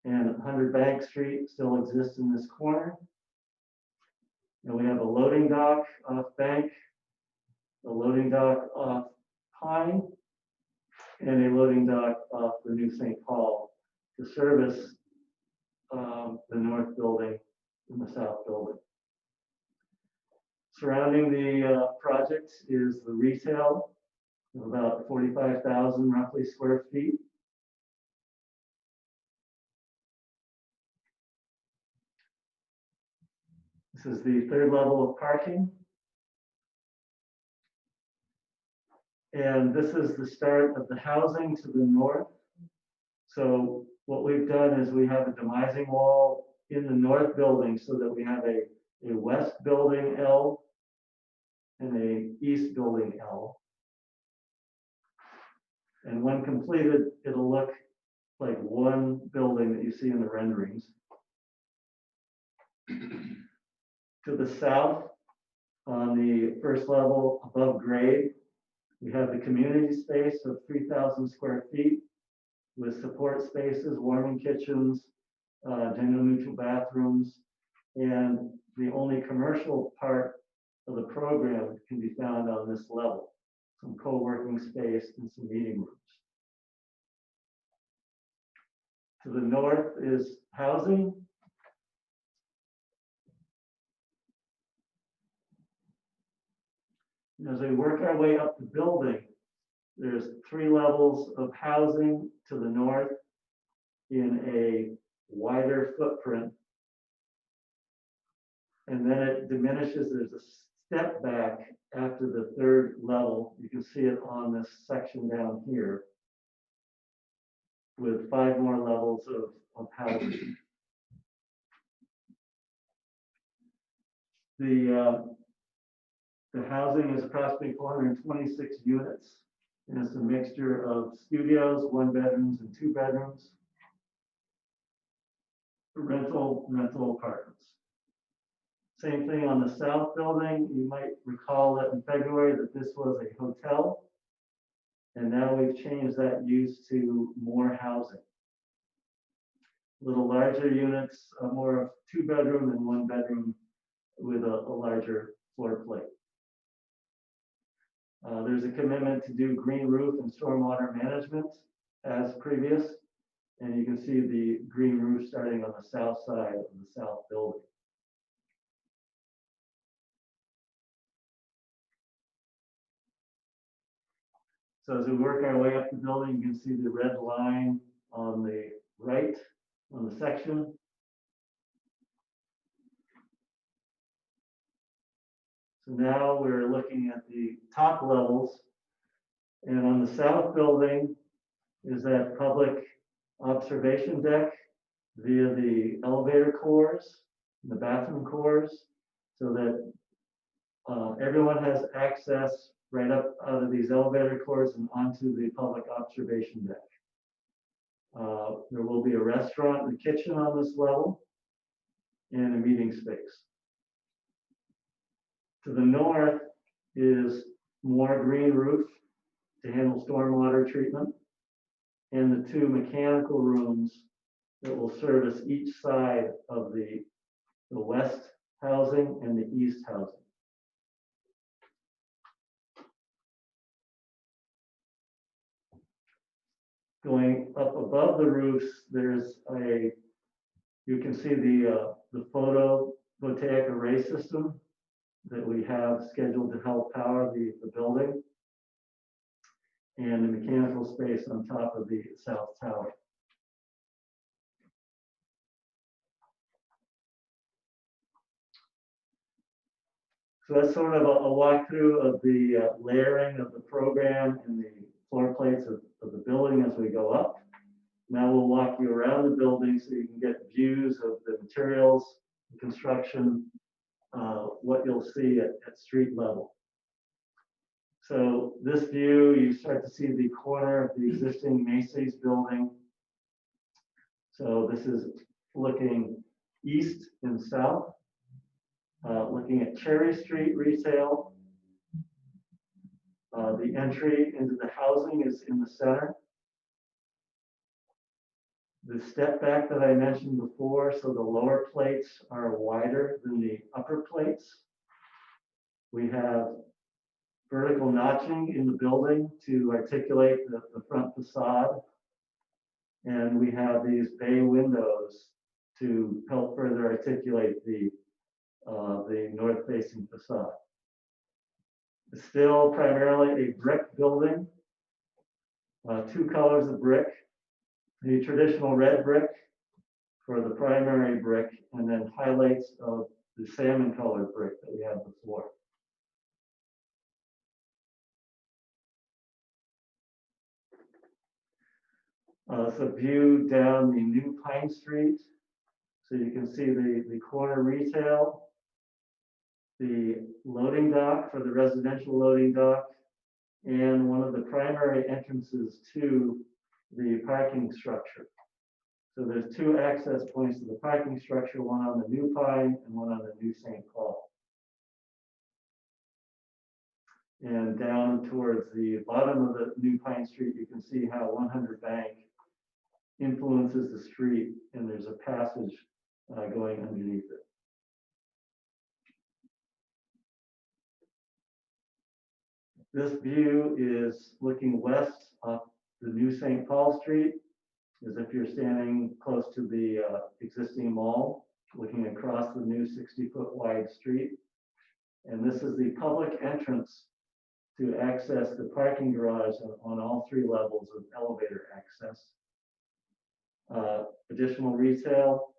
and 100 Bank Street still exists in this corner. And we have a loading dock off Bank, a loading dock off Pine, and a loading dock off the new St. Paul to service the north building and the south building. Surrounding the project is the retail of about 45,000 roughly square feet. This is the third level of parking. And this is the start of the housing to the north. So what we've done is we have a demising wall in the north building so that we have a west building L and a east building L. And when completed, it'll look like one building that you see in the renderings. To the south, on the first level above grade, we have the community space of 3,000 square feet with support spaces, warming kitchens, gender neutral bathrooms, and the only commercial part of the program can be found on this level, some co-working space and some meeting rooms. To the north is housing. As we work our way up the building, there's 3 levels of housing to the north in a wider footprint. And then it diminishes, there's a step back after the 3rd level. You can see it on this section down here with 5 more levels of housing. The housing is approximately 426 units, and it's a mixture of studios, 1 bedrooms and 2 bedrooms, rental apartments. Same thing on the south building. You might recall that in February that this was a hotel, and now we've changed that use to more housing. Little larger units, more of 2 bedroom and 1 bedroom with a larger floor plate. There's a commitment to do green roof and stormwater management as previous, and you can see the green roof starting on the south side of the south building. So as we work our way up the building, you can see the red line on the right on the section. So now we're looking at the top levels, and on the south building is that public observation deck via the elevator cores, the bathroom cores, so that everyone has access right up out of these elevator cores and onto the public observation deck. There will be a restaurant and a kitchen on this level and a meeting space. To the north is more green roof to handle stormwater treatment and the 2 mechanical rooms that will service each side of the west housing and the east housing. Going up above the roofs, you can see the photovoltaic array system that we have scheduled to help power the building, and the mechanical space on top of the south tower. So that's sort of a walkthrough of the layering of the program and the floor plates of the building as we go up. Now we'll walk you around the building so you can get views of the materials, the construction, what you'll see at street level. So this view, you start to see the corner of the existing Macy's building. So this is looking east and south, looking at Cherry Street retail. The entry into the housing is in the center. The step back that I mentioned before, so the lower plates are wider than the upper plates. We have vertical notching in the building to articulate the front facade. And we have these bay windows to help further articulate the north-facing facade. It's still primarily a brick building, 2 colors of brick, the traditional red brick for the primary brick, and then highlights of the salmon colored brick that we had before. It's a view down the new Pine Street. So you can see the corner retail, the loading dock for the residential loading dock, and one of the primary entrances to the parking structure. So there's 2 access points to the parking structure, one on the new Pine and one on the new St. Paul. And down towards the bottom of the new Pine Street, you can see how 100 Bank influences the street, and there's a passage going underneath it. This view is looking west up the new St. Paul Street, as if you're standing close to the existing mall, looking across the new 60-foot wide street. And this is the public entrance to access the parking garage on all 3 levels of elevator access. Additional retail,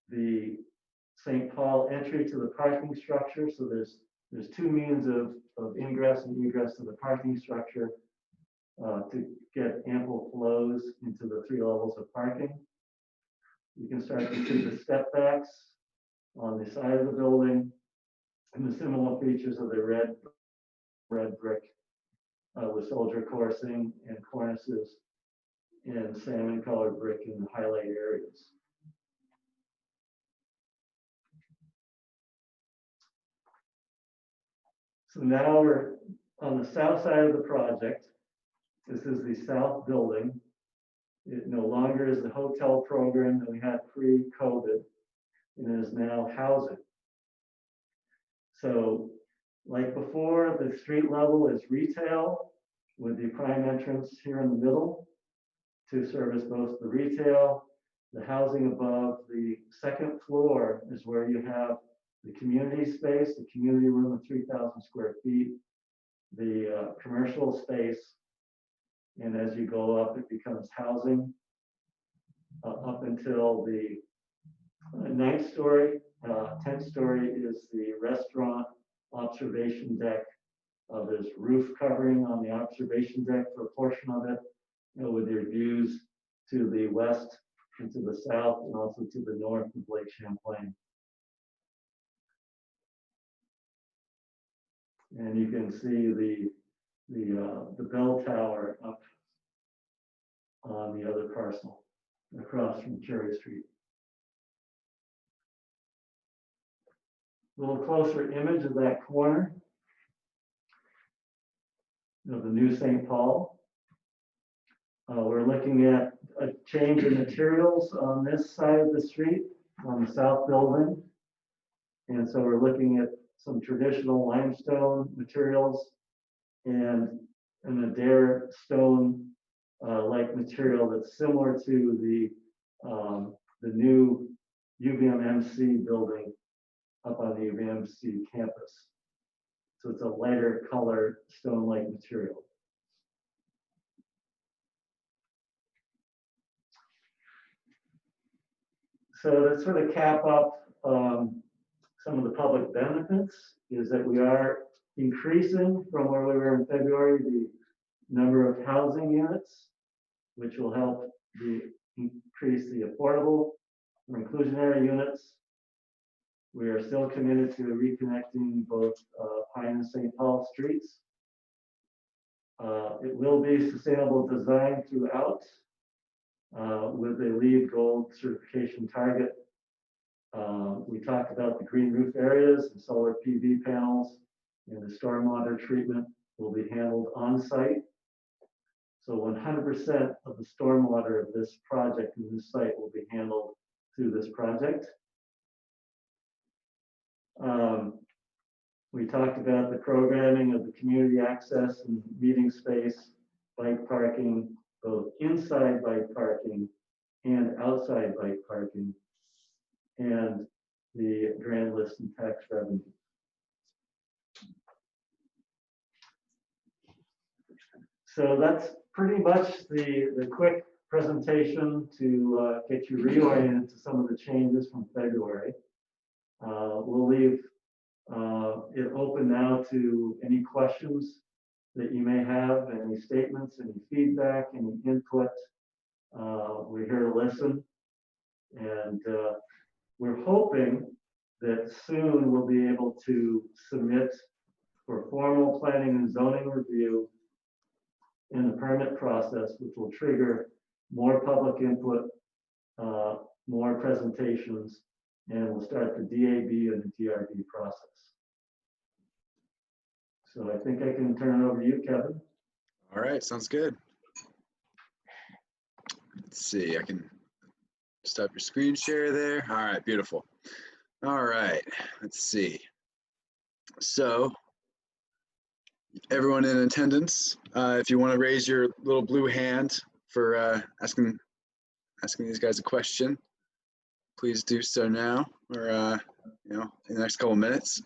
the St. Paul entry to the parking structure. So there's 2 means of ingress and egress to the parking structure to get ample flows into the 3 levels of parking. You can start to see the step backs on the side of the building and the similar features of the red brick with soldier coursing and cornices and salmon colored brick in the highlight areas. So now we're on the south side of the project. This is the south building. It no longer is the hotel program that we had pre-COVID. It is now housing. So like before, the street level is retail with the prime entrance here in the middle to service both the retail, the housing above. The second floor is where you have the community space, the community room of 3,000 square feet, the commercial space, and as you go up, it becomes housing up until the 9th story. 10th story is the restaurant observation deck. There's roof covering on the observation deck for a portion of it, with your views to the west and to the south, and also to the north of Lake Champlain. And you can see the bell tower up on the other parcel across from Cherry Street. A little closer image of that corner of the new St. Paul. We're looking at a change in materials on this side of the street, on the south building. And so we're looking at some traditional limestone materials and an Adair stone like material that's similar to the new UVM-MC building up on the UVM-MC campus. So it's a lighter color stone-like material. So to sort of cap up some of the public benefits is that we are increasing from where we were in February the number of housing units, which will help increase the affordable or inclusionary units. We are still committed to reconnecting both Pine and St. Paul streets. It will be sustainable design throughout with a LEED Gold certification target. We talked about the green roof areas and solar PV panels, and the stormwater treatment will be handled on site. So 100% of the stormwater of this project and this site will be handled through this project. We talked about the programming of the community access and meeting space, bike parking, both inside bike parking and outside bike parking, and the grand list and tax revenue. So that's pretty much the quick presentation to get you reoriented to some of the changes from February. We'll leave it open now to any questions that you may have, any statements, any feedback, any input. We're here to listen, and we're hoping that soon we'll be able to submit for formal planning and zoning review in the permit process, which will trigger more public input, more presentations, and we'll start the DAB and the DRB process. So I think I can turn it over to you, Kevin. All right, sounds good. Let's see, I can stop your screen share there. All right, beautiful. All right, let's see. So everyone in attendance, if you want to raise your little blue hand for asking these guys a question, please do so now, or you know, in the next couple minutes.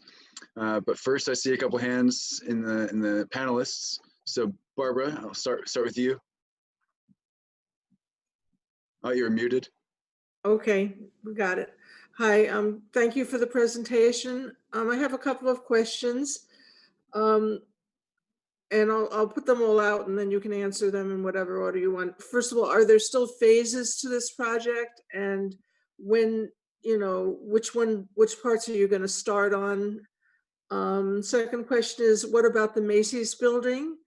But first, I see a couple hands in the panelists. So Barbara, I'll start with you. Oh, you're muted. Okay, we got it. Hi, thank you for the presentation. I have a couple of questions. And I'll put them all out and then you can answer them in whatever order you want. First of all, are there still phases to this project? And when, you know, which parts are you going to start on? Second question is, what about the Macy's building?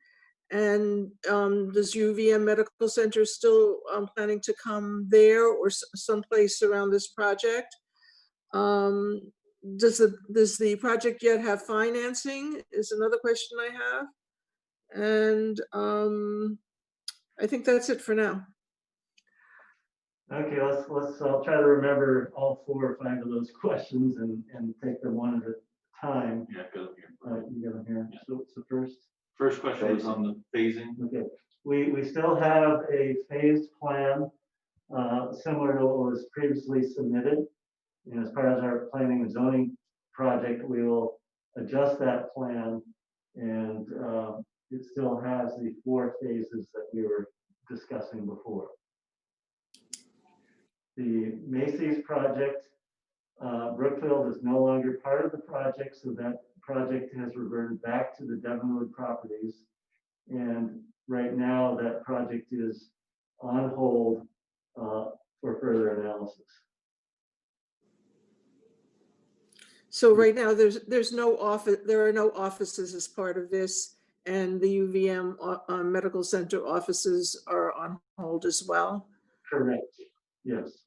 And does UVM Medical Center still planning to come there or someplace around this project? Does the project yet have financing is another question I have. And I think that's it for now. Okay, I'll try to remember all 4 or 5 of those questions and take them one at a time. Yeah, go here. You got them here. Yeah. So First question was on the phasing. okay, we still have a phased plan similar to what was previously submitted. And as part of our planning and zoning project, we will adjust that plan, and it still has the 4 phases that we were discussing before. The Macy's project, Brookfield is no longer part of the project, so that project has reverted back to the Devonwood properties. And right now that project is on hold for further analysis. So right now there's no office, there are no offices as part of this, and the UVM Medical Center offices are on hold as well. Correct. Yes.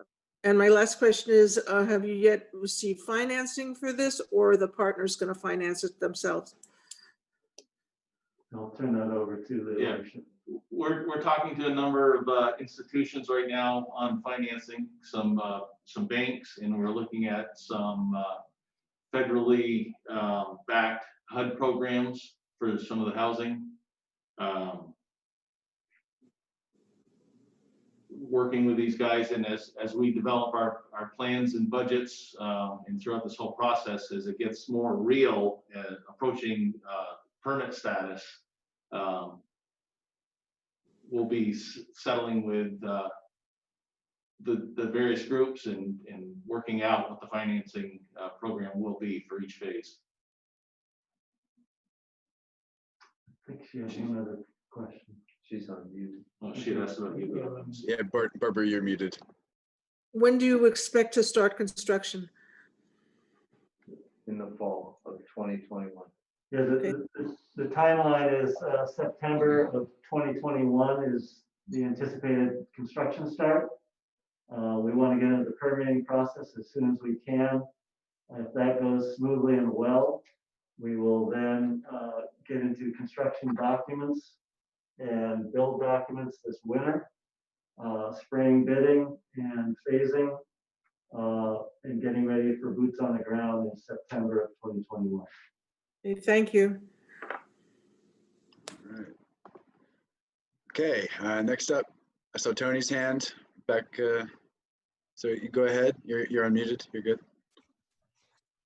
And my last question is, have you yet received financing for this, or are the partners going to finance it themselves? I'll turn that over to the Yeah. leadership. We're talking to a number of institutions right now on financing, some banks, and we're looking at some federally backed HUD programs for some of the housing. Working with these guys, and as we develop our plans and budgets and throughout this whole process, as it gets more real, approaching permit status, we'll be settling with the various groups and working out what the financing program will be for each phase. I think she has one other question. She's on mute. Oh, she asked about you. Yeah, Barbara, you're muted. When do you expect to start construction? In the fall of 2021. Yeah, the timeline is September of 2021 is the anticipated construction start. We want to get into the permitting process as soon as we can. If that goes smoothly and well, we will then get into construction documents and build documents this winter, spring bidding and phasing, and getting ready for boots on the ground in September of 2021. Okay, thank you. All right. Okay, next up, I saw Tony's hand back. So you go ahead. You're unmuted. You're good.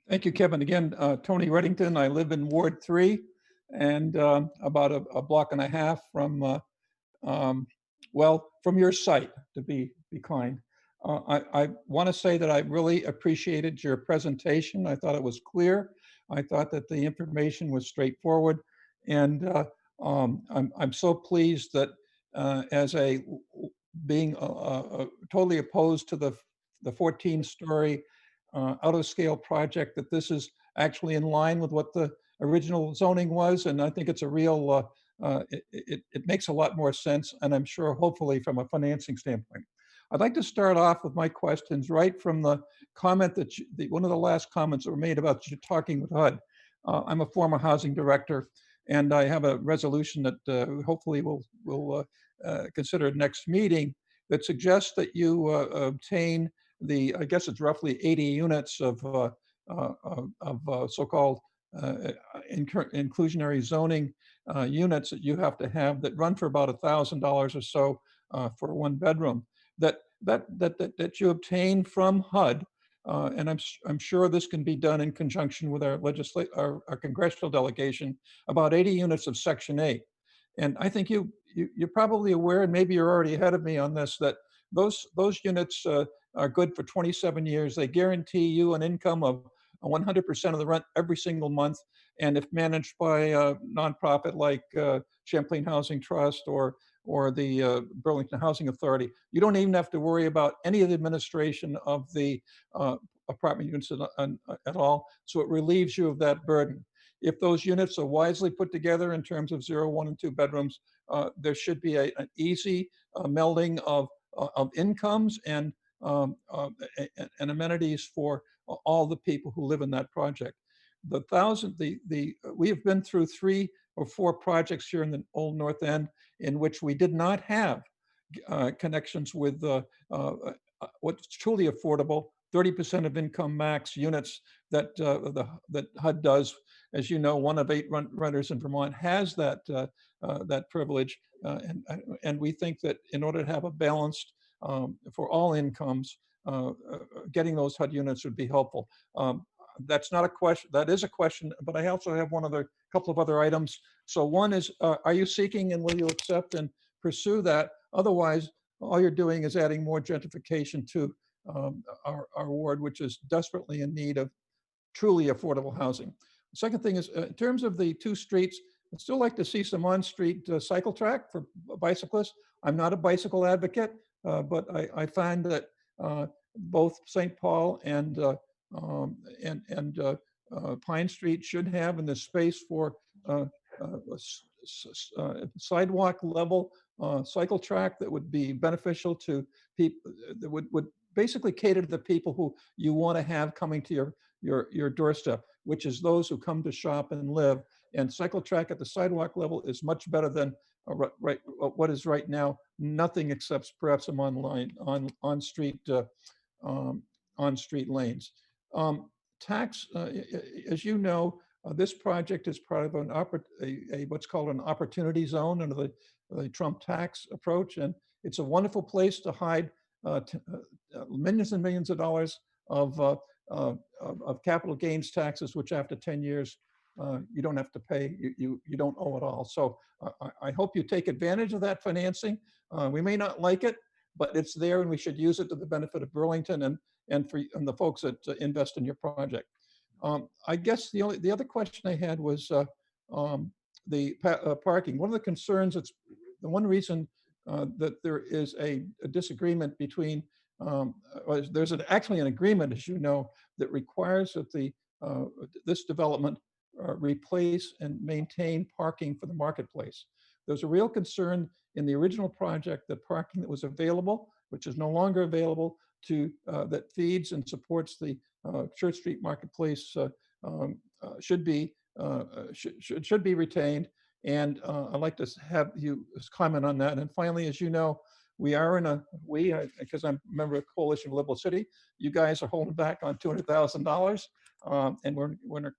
Thank you, Kevin. Again, Tony Reddington. I live in Ward 3 and about a block and a half from, well, from your site, to be kind. I want to say that I really appreciated your presentation. I thought it was clear. I thought that the information was straightforward. And I'm so pleased that as being totally opposed to the 14-story out of scale project, that this is actually in line with what the original zoning was. And I think it's a real, it makes a lot more sense. And I'm sure, hopefully, from a financing standpoint. I'd like to start off with my questions right from the comment that one of the last comments that were made about you talking with HUD. I'm a former housing director, and I have a resolution that hopefully we'll consider next meeting. that suggests that you obtain I guess it's roughly 80 units of so-called inclusionary zoning units that you have to have that run for about $1,000 or so for one bedroom that you obtain from HUD. And I'm sure this can be done in conjunction with our congressional delegation, about 80 units of Section 8. And I think you're probably aware, and maybe you're already ahead of me on this, that those units are good for 27 years. They guarantee you an income of 100% of the rent every single month. And if managed by a nonprofit like Champlain Housing Trust or the Burlington Housing Authority, you don't even have to worry about any of the administration of the apartment units at all. So it relieves you of that burden. If those units are wisely put together in terms of 0, 1, and 2 bedrooms, there should be an easy melding of incomes and amenities for all the people who live in that project. We have been through 3 or 4 projects here in the Old North End in which we did not have connections with what's truly affordable, 30% of income max units that HUD does. As you know, 1 of 8 renters in Vermont has that privilege, and we think that in order to have a balanced for all incomes, getting those HUD units would be helpful. That's not a question. That is a question, but I also have couple of other items. So one is, are you seeking and will you accept and pursue that? Otherwise, all you're doing is adding more gentrification to our ward, which is desperately in need of truly affordable housing. The second thing is, in terms of the 2 streets, I'd still like to see some on-street cycle track for bicyclists. I'm not a bicycle advocate, but I find that both St. Paul and Pine Street should have in the space for sidewalk level cycle track that would be beneficial to people, that would basically cater to the people who you want to have coming to your doorstep, which is those who come to shop and live. And cycle track at the sidewalk level is much better than what is right now nothing except perhaps some on-street lanes. Tax, as you know, this project is part of what's called an opportunity zone under the Trump tax approach, and it's a wonderful place to hide millions and millions of dollars of capital gains taxes, which after 10 years you don't have to pay. You don't owe at all. So I hope you take advantage of that financing. We may not like it, but it's there, and we should use it to the benefit of Burlington and the folks that invest in your project. I guess the other question I had was the parking. One of the concerns, the one reason that there is a disagreement between, there's actually an agreement, as you know, that requires that this development replace and maintain parking for the marketplace. There's a real concern in the original project that parking that was available, which is no longer available, that feeds and supports the Church Street Marketplace should be retained. And I'd like to have you comment on that. And finally, as you know, because I'm a member of Coalition of Livable City, you guys are holding back on $200,000, and we're in a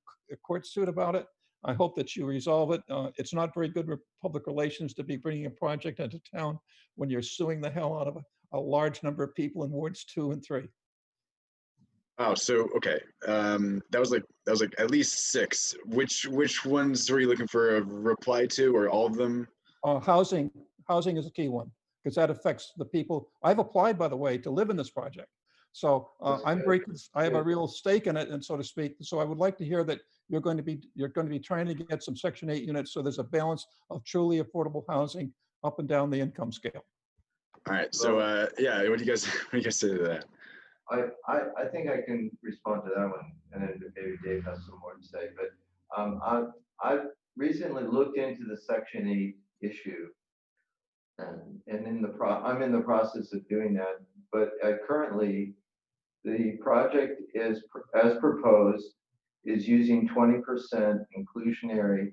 court suit about it. I hope that you resolve it. It's not very good public relations to be bringing a project into town when you're suing the hell out of a large number of people in wards 2 and 3. Oh, so okay, that was like at least 6. Which ones were you looking for a reply to, or all of them? Housing is a key one, because that affects the people. I've applied, by the way, to live in this project, so I have a real stake in it, and so to speak. So I would like to hear that you're going to be trying to get some Section 8 units, so there's a balance of truly affordable housing up and down the income scale. All right. So yeah, what do you guys say to that? I think I can respond to that one, and then maybe Dave has some more to say. But I've recently looked into the Section 8 issue, and I'm in the process of doing that. But currently, the project is, as proposed, is using 20% inclusionary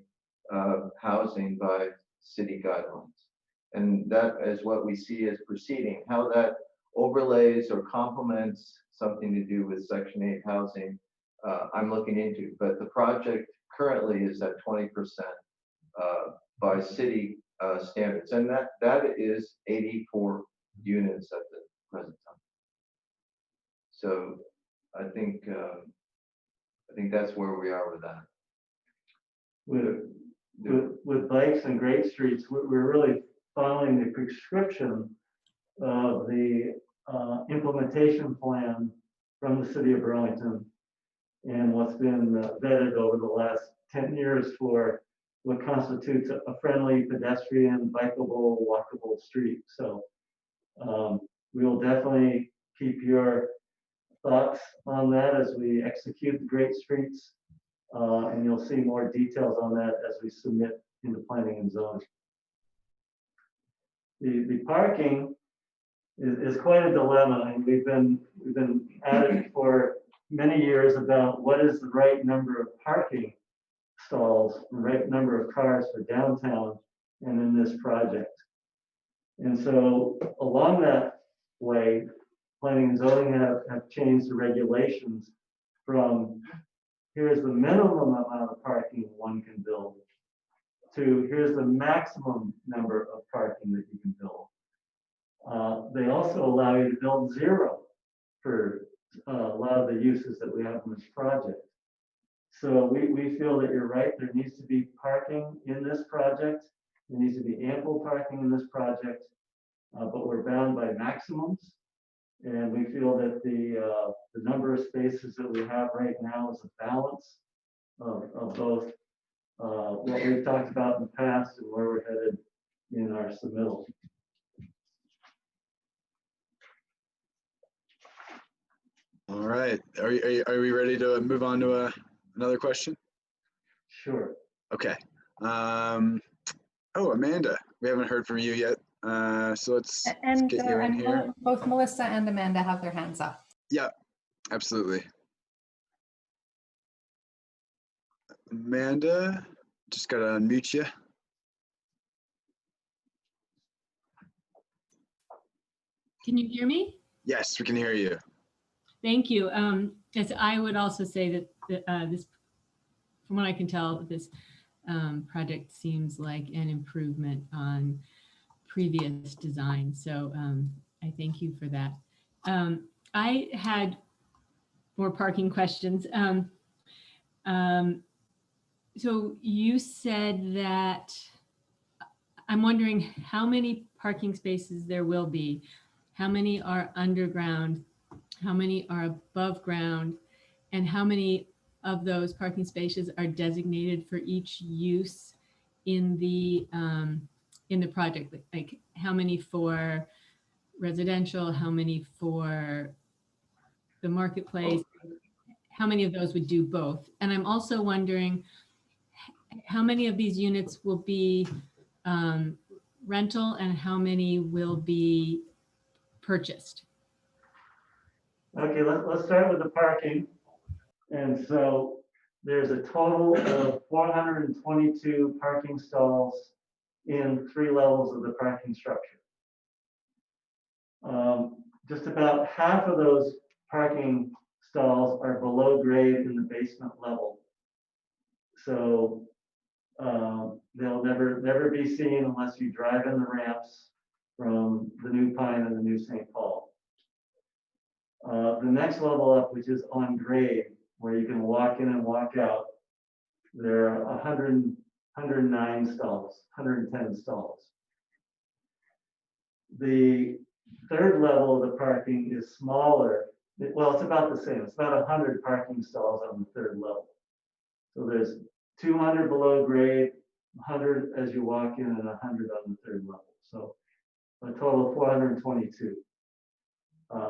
housing by city guidelines. And that is what we see as proceeding. How that overlays or complements something to do with Section 8 housing, I'm looking into. But the project currently is at 20% by city standards, and that is 84 units at the present time. So I think that's where we are with that. With bikes and great streets, we're really following the prescription of the implementation plan from the city of Burlington and what's been vetted over the last 10 years for what constitutes a friendly pedestrian, bikeable, walkable street. So we will definitely keep your thoughts on that as we execute the great streets. And you'll see more details on that as we submit into planning and zoning. The parking is quite a dilemma, and we've been at it for many years about what is the right number of parking stalls, the right number of cars for downtown and in this project. And so along that way, planning and zoning have changed the regulations from here's the minimum amount of parking one can build to here's the maximum number of parking that you can build. They also allow you to build zero for a lot of the uses that we have in this project. So we feel that you're right. There needs to be parking in this project. There needs to be ample parking in this project, but we're bound by maximums. And we feel that the number of spaces that we have right now is a balance of both what we've talked about in the past and where we're headed in our submittal. All right. Are we ready to move on to another question? Sure. Okay. Oh, Amanda, we haven't heard from you yet. So let's get you in here. Both Melissa and Amanda have their hands up. Yeah, absolutely. Amanda, just gotta unmute you. Can you hear me? Yes, we can hear you. Thank you. Yes, I would also say that this, from what I can tell, this project seems like an improvement on previous design. So I thank you for that. I had more parking questions. So you said that, I'm wondering how many parking spaces there will be, how many are underground, how many are above ground, and how many of those parking spaces are designated for each use in the project? Like how many for residential, how many for the marketplace, how many of those would do both? And I'm also wondering how many of these units will be rental and how many will be purchased? Okay, let's start with the parking. And so there's a total of 422 parking stalls in 3 levels of the parking structure. Just about half of those parking stalls are below grade in the basement level. So they'll never be seen unless you drive in the ramps from the New Pine and the New St. Paul. The next level up, which is on grade, where you can walk in and walk out, there are 109 stalls, 110 stalls. The third level of the parking is smaller. Well, it's about the same. It's about 100 parking stalls on the third level. So there's 200 below grade, 100 as you walk in, and 100 on the third level. So a total of 422.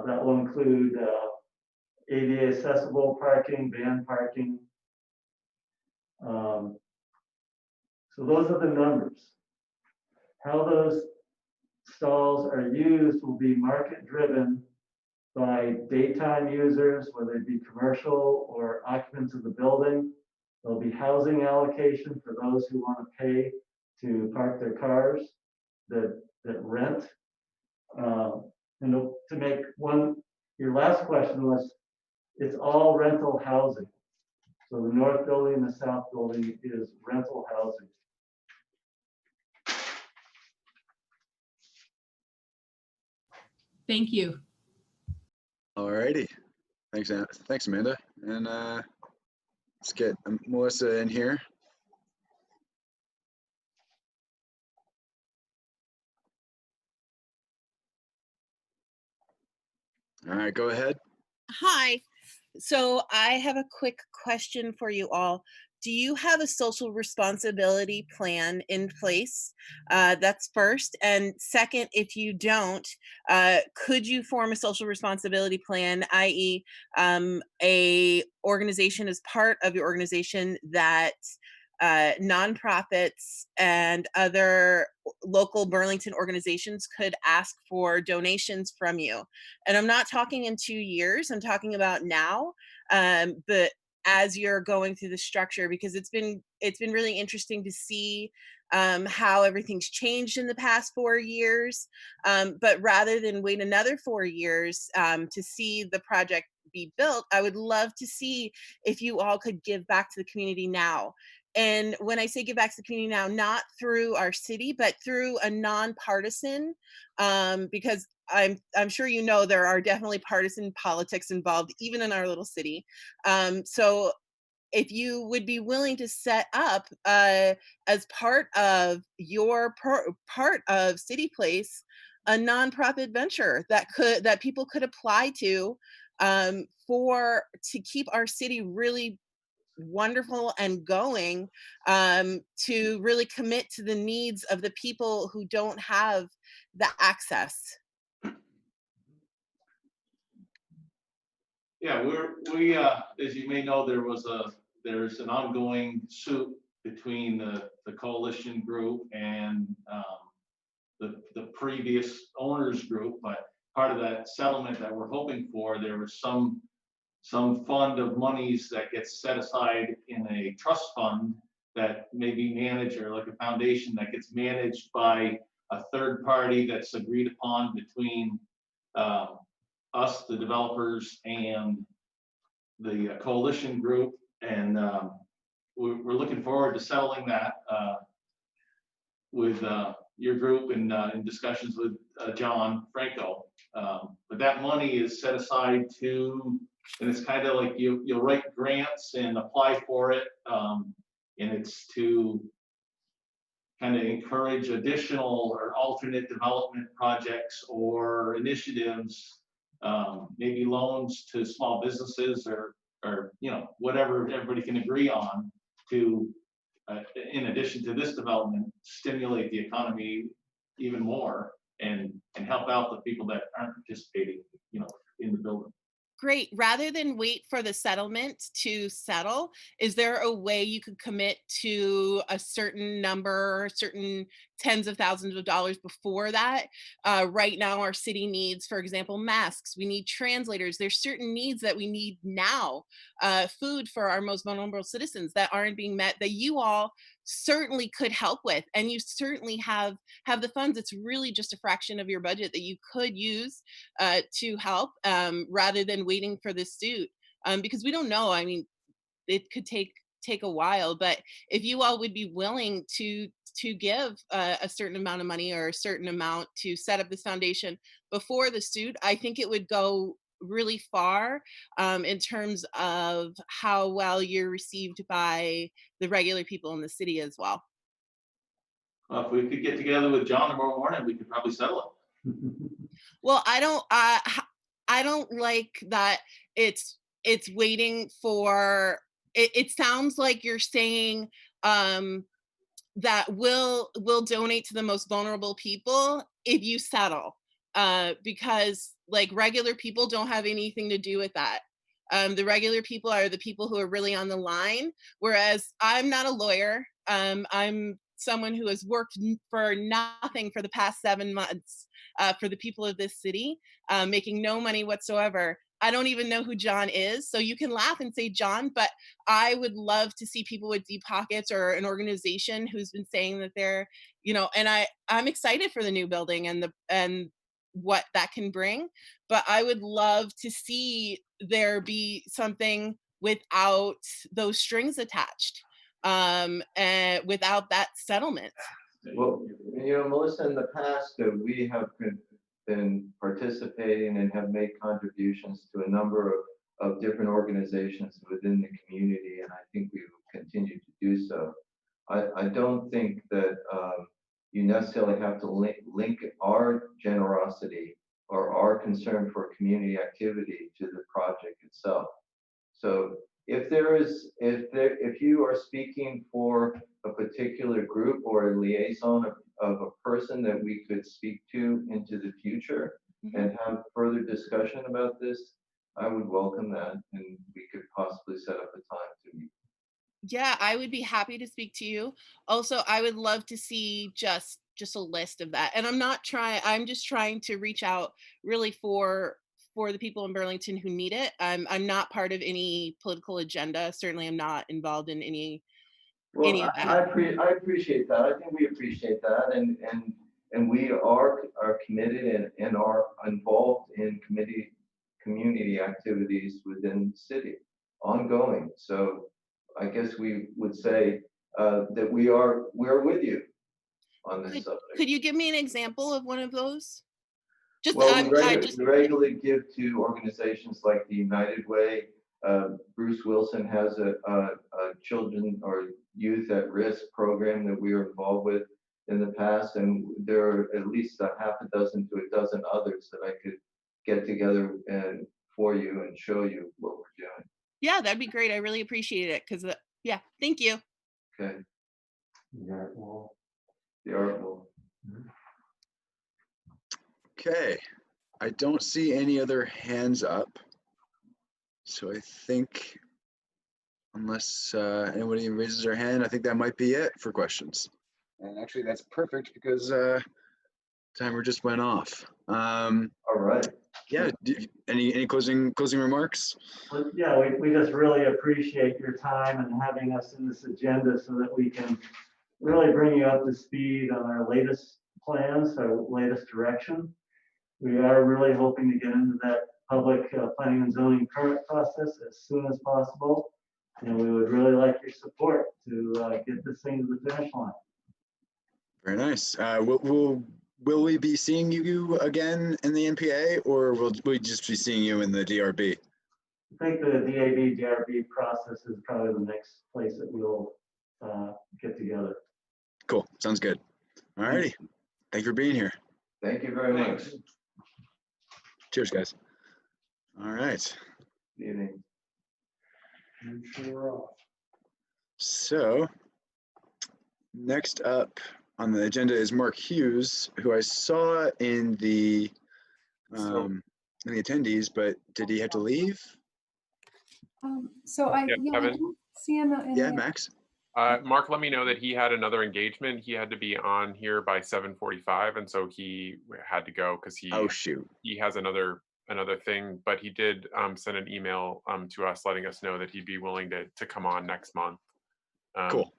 That will include ADA accessible parking, van parking. So those are the numbers. How those stalls are used will be market driven by daytime users, whether it be commercial or occupants of the building. There'll be housing allocation for those who want to pay to park their cars. The that rent. And to make one, your last question was, it's all rental housing. So the north building and the south building is rental housing. Thank you. All righty. Thanks, thanks, Amanda. And let's get Melissa in here. All right, go ahead. Hi. So I have a quick question for you all. Do you have a social responsibility plan in place? That's first. And second, if you don't, could you form a social responsibility plan, i.e. A organization as part of your organization that nonprofits and other local Burlington organizations could ask for donations from you? And I'm not talking in 2 years, I'm talking about now. But as you're going through the structure, because it's been really interesting to see how everything's changed in the past 4 years. But rather than wait another 4 years to see the project be built, I would love to see if you all could give back to the community now. And when I say give back to the community now, not through our city, but through a nonpartisan, because I'm sure you know there are definitely partisan politics involved, even in our little city. So if you would be willing to set up as part of your part of City Place, a nonprofit venture that people could apply to to keep our city really wonderful and going, to really commit to the needs of the people who don't have the access. Yeah, we as you may know, there's an ongoing suit between the coalition group and the previous owners group. But part of that settlement that we're hoping for, there was some fund of monies that gets set aside in a trust fund that may be managed, or like a foundation that gets managed by a third party that's agreed upon between us, the developers, and the coalition group. And we're looking forward to settling that with your group and in discussions with John Franco. But that money is set aside and it's kind of like you'll write grants and apply for it. And it's to kind of encourage additional or alternate development projects or initiatives, maybe loans to small businesses or whatever everybody can agree on to, in addition to this development, stimulate the economy even more and help out the people that aren't participating, in the building. Great. Rather than wait for the settlement to settle, is there a way you could commit to a certain number, certain tens of thousands of dollars before that? Right now, our city needs, for example, masks. We need translators. There's certain needs that we need now. Food for our most vulnerable citizens that aren't being met, that you all certainly could help with, and you certainly have the funds. It's really just a fraction of your budget that you could use to help, rather than waiting for this suit, because we don't know. I mean, it could take a while, but if you all would be willing to give a certain amount of money or a certain amount to set up this foundation before the suit, I think it would go really far in terms of how well you're received by the regular people in the city as well. Well, if we could get together with John tomorrow morning, we could probably settle it. Well, I don't like that it's waiting for it. It sounds like you're saying that we'll donate to the most vulnerable people if you settle, because like regular people don't have anything to do with that. The regular people are the people who are really on the line, whereas I'm not a lawyer. I'm someone who has worked for nothing for the past 7 months for the people of this city, making no money whatsoever. I don't even know who John is. So you can laugh and say John, but I would love to see people with deep pockets or an organization who's been saying that they're, and I'm excited for the new building and what that can bring. But I would love to see there be something without those strings attached, and without that settlement. Well, Melissa, in the past, we have been participating and have made contributions to a number of different organizations within the community, and I think we will continue to do so. I don't think that you necessarily have to link our generosity or our concern for community activity to the project itself. So if you are speaking for a particular group or a liaison of a person that we could speak to into the future and have further discussion about this, I would welcome that, and we could possibly set up a time to meet. Yeah, I would be happy to speak to you. Also, I would love to see just a list of that. And I'm just trying to reach out really for the people in Burlington who need it. I'm not part of any political agenda. Certainly I'm not involved in any Well, of that. I appreciate that. I think we appreciate that, and we are committed and are involved in community activities within the city, ongoing. So I guess we would say that we're with you on this subject. Could you give me an example of one of those? Well, we regularly give to organizations like the United Way. Bruce Wilson has a children or youth at risk program that we were involved with in the past, and there are at least a half a dozen to a dozen others that I could get together and for you and show you what we're doing. Yeah, that'd be great. I really appreciate it because yeah, thank you. Okay. The art wall. The art wall. Okay, I don't see any other hands up. So I think unless anybody raises their hand, I think that might be it for questions. And actually that's perfect because timer just went off. All right. Yeah, any closing remarks? Well, yeah, we just really appreciate your time and having us in this agenda so that we can really bring you up to speed on our latest plans, our latest direction. We are really hoping to get into that public planning and zoning permit process as soon as possible. And we would really like your support to get this thing to the finish line. Very nice. Will we be seeing you again in the NPA, or will we just be seeing you in the DRB? I think the DRB process is probably the next place that we'll get together. Cool. Sounds good. All righty. Thank you for being here. Thank you very much. Cheers, guys. All right. Good evening. So next up on the agenda is Mark Hughes, who I saw in the attendees, but did he have to leave? So I Evan? didn't see him. Yeah, Max. Mark let me know that he had another engagement. He had to be on here by 7:45, and so he had to go because he has another thing. But he did send an email to us letting us know that he'd be willing to come on next month. Cool.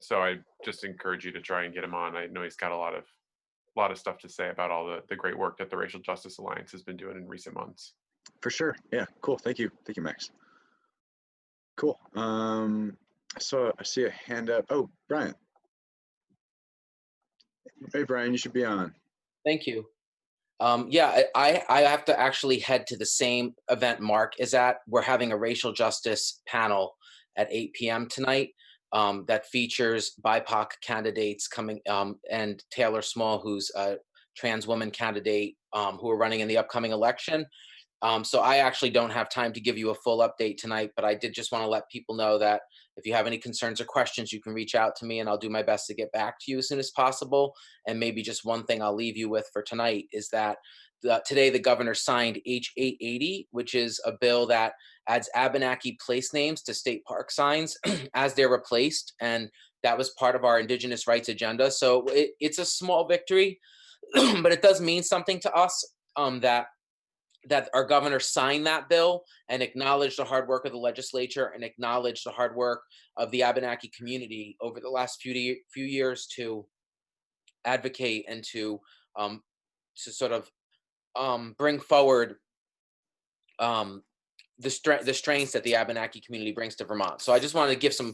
So I just encourage you to try and get him on. I know he's got a lot of stuff to say about all the great work that the Racial Justice Alliance has been doing in recent months. For sure. Yeah. Cool. Thank you, Max. Cool. I see a hand up. Oh, Brian. Hey, Brian, you should be on. Thank you. Yeah, I have to actually head to the same event Mark is at. We're having a racial justice panel at 8 p.m. tonight that features BIPOC candidates coming and Taylor Small, who's a trans woman candidate who are running in the upcoming election. So I actually don't have time to give you a full update tonight, but I did just want to let people know that if you have any concerns or questions, you can reach out to me and I'll do my best to get back to you as soon as possible. And maybe just one thing I'll leave you with for tonight is that today the governor signed H880, which is a bill that adds Abenaki place names to state park signs as they're replaced. And that was part of our Indigenous rights agenda. So it's a small victory, but it does mean something to us that that our governor sign that bill and acknowledge the hard work of the legislature and acknowledge the hard work of the Abenaki community over the last few years to advocate and to sort of bring forward the strengths that the Abenaki community brings to Vermont. So I just wanted to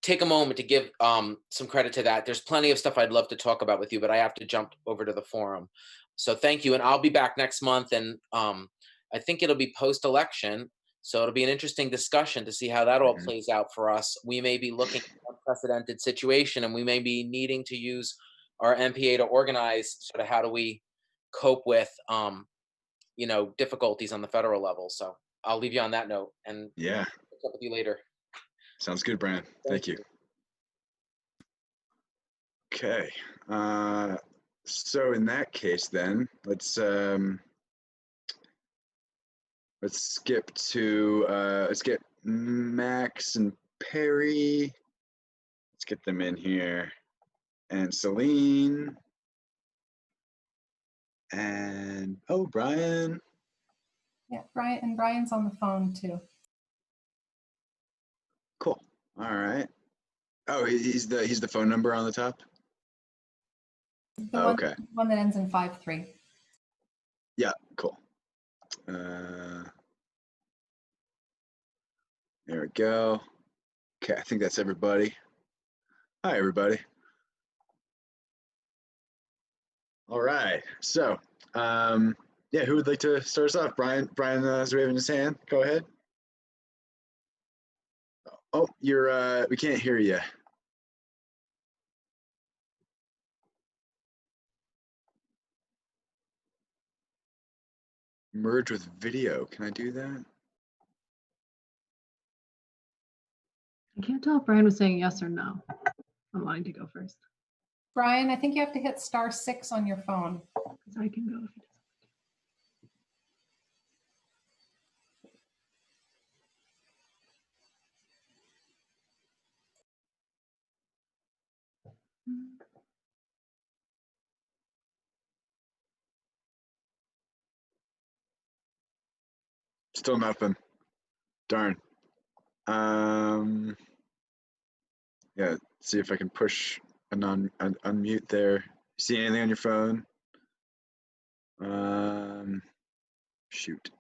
take a moment to give some credit to that. There's plenty of stuff I'd love to talk about with you, but I have to jump over to the forum. So thank you, and I'll be back next month, and I think it'll be post-election, so it'll be an interesting discussion to see how that all plays out for us. We may be looking at an unprecedented situation, and we may be needing to use our NPA to organize sort of how do we cope with difficulties on the federal level. So I'll leave you on that note, and Yeah, pick up with you later. sounds good, Brian. Thank you. Okay. So in that case, then let's skip to let's get Max and Perry. Let's get them in here, and Celine, and Brian. Yeah, Brian's on the phone too. Cool. All right. Oh, he's the phone number on the top. The one that ends in 53. Yeah, cool. There we go. Okay, I think that's everybody. Hi, everybody. All right. So, yeah, who would like to start us off? Brian is waving his hand. Go ahead. Oh, you're we can't hear you. Merge with video. Can I do that? I can't tell if Brian was saying yes or no. I'm wanting to go first. Brian, I think you have to hit *6 on your phone. So I can go if he doesn't. Still nothing. Darn. Yeah, see if I can push an unmute there. See anything on your phone? Shoot.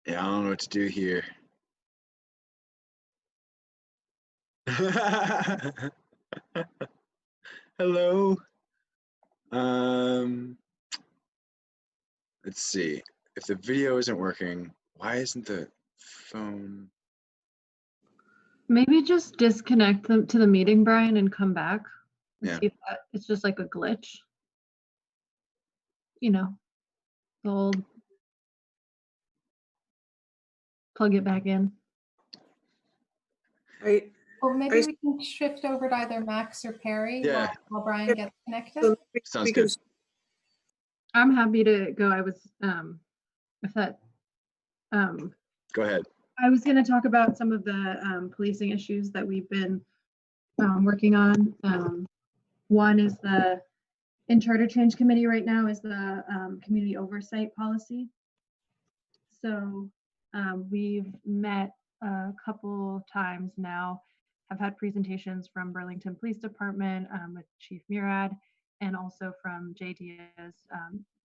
Yeah, I don't know what to do here. Hello. Let's see. If the video isn't working, why isn't the phone? Maybe just disconnect them to the meeting, Brian, and come back. And Yeah. see if it's just like a glitch. You know, the old plug it back in. Well, maybe we can shift over to either Max or Perry while Brian gets connected. Sounds good. I'm happy to go. I was, if that, Go ahead. I was going to talk about some of the policing issues that we've been working on. One is in Charter Change Committee right now is the community oversight policy. So we've met a couple times now, have had presentations from Burlington Police Department with Chief Murad and also from Jay Diaz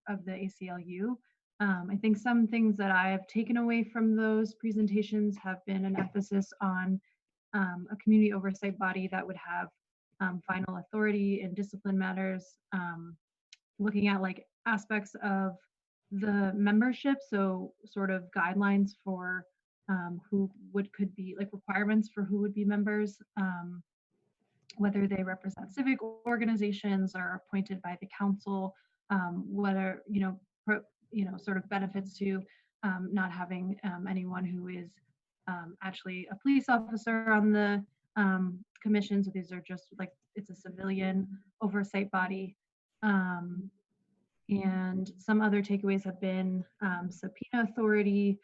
of the ACLU. I think some things that I have taken away from those presentations have been an emphasis on a community oversight body that would have final authority in discipline matters, looking at like aspects of the membership, so sort of guidelines for who could be like requirements for who would be members, whether they represent civic organizations or are appointed by the council, whether sort of benefits to not having anyone who is actually a police officer on the commission. So these are just like it's a civilian oversight body. And some other takeaways have been subpoena authority,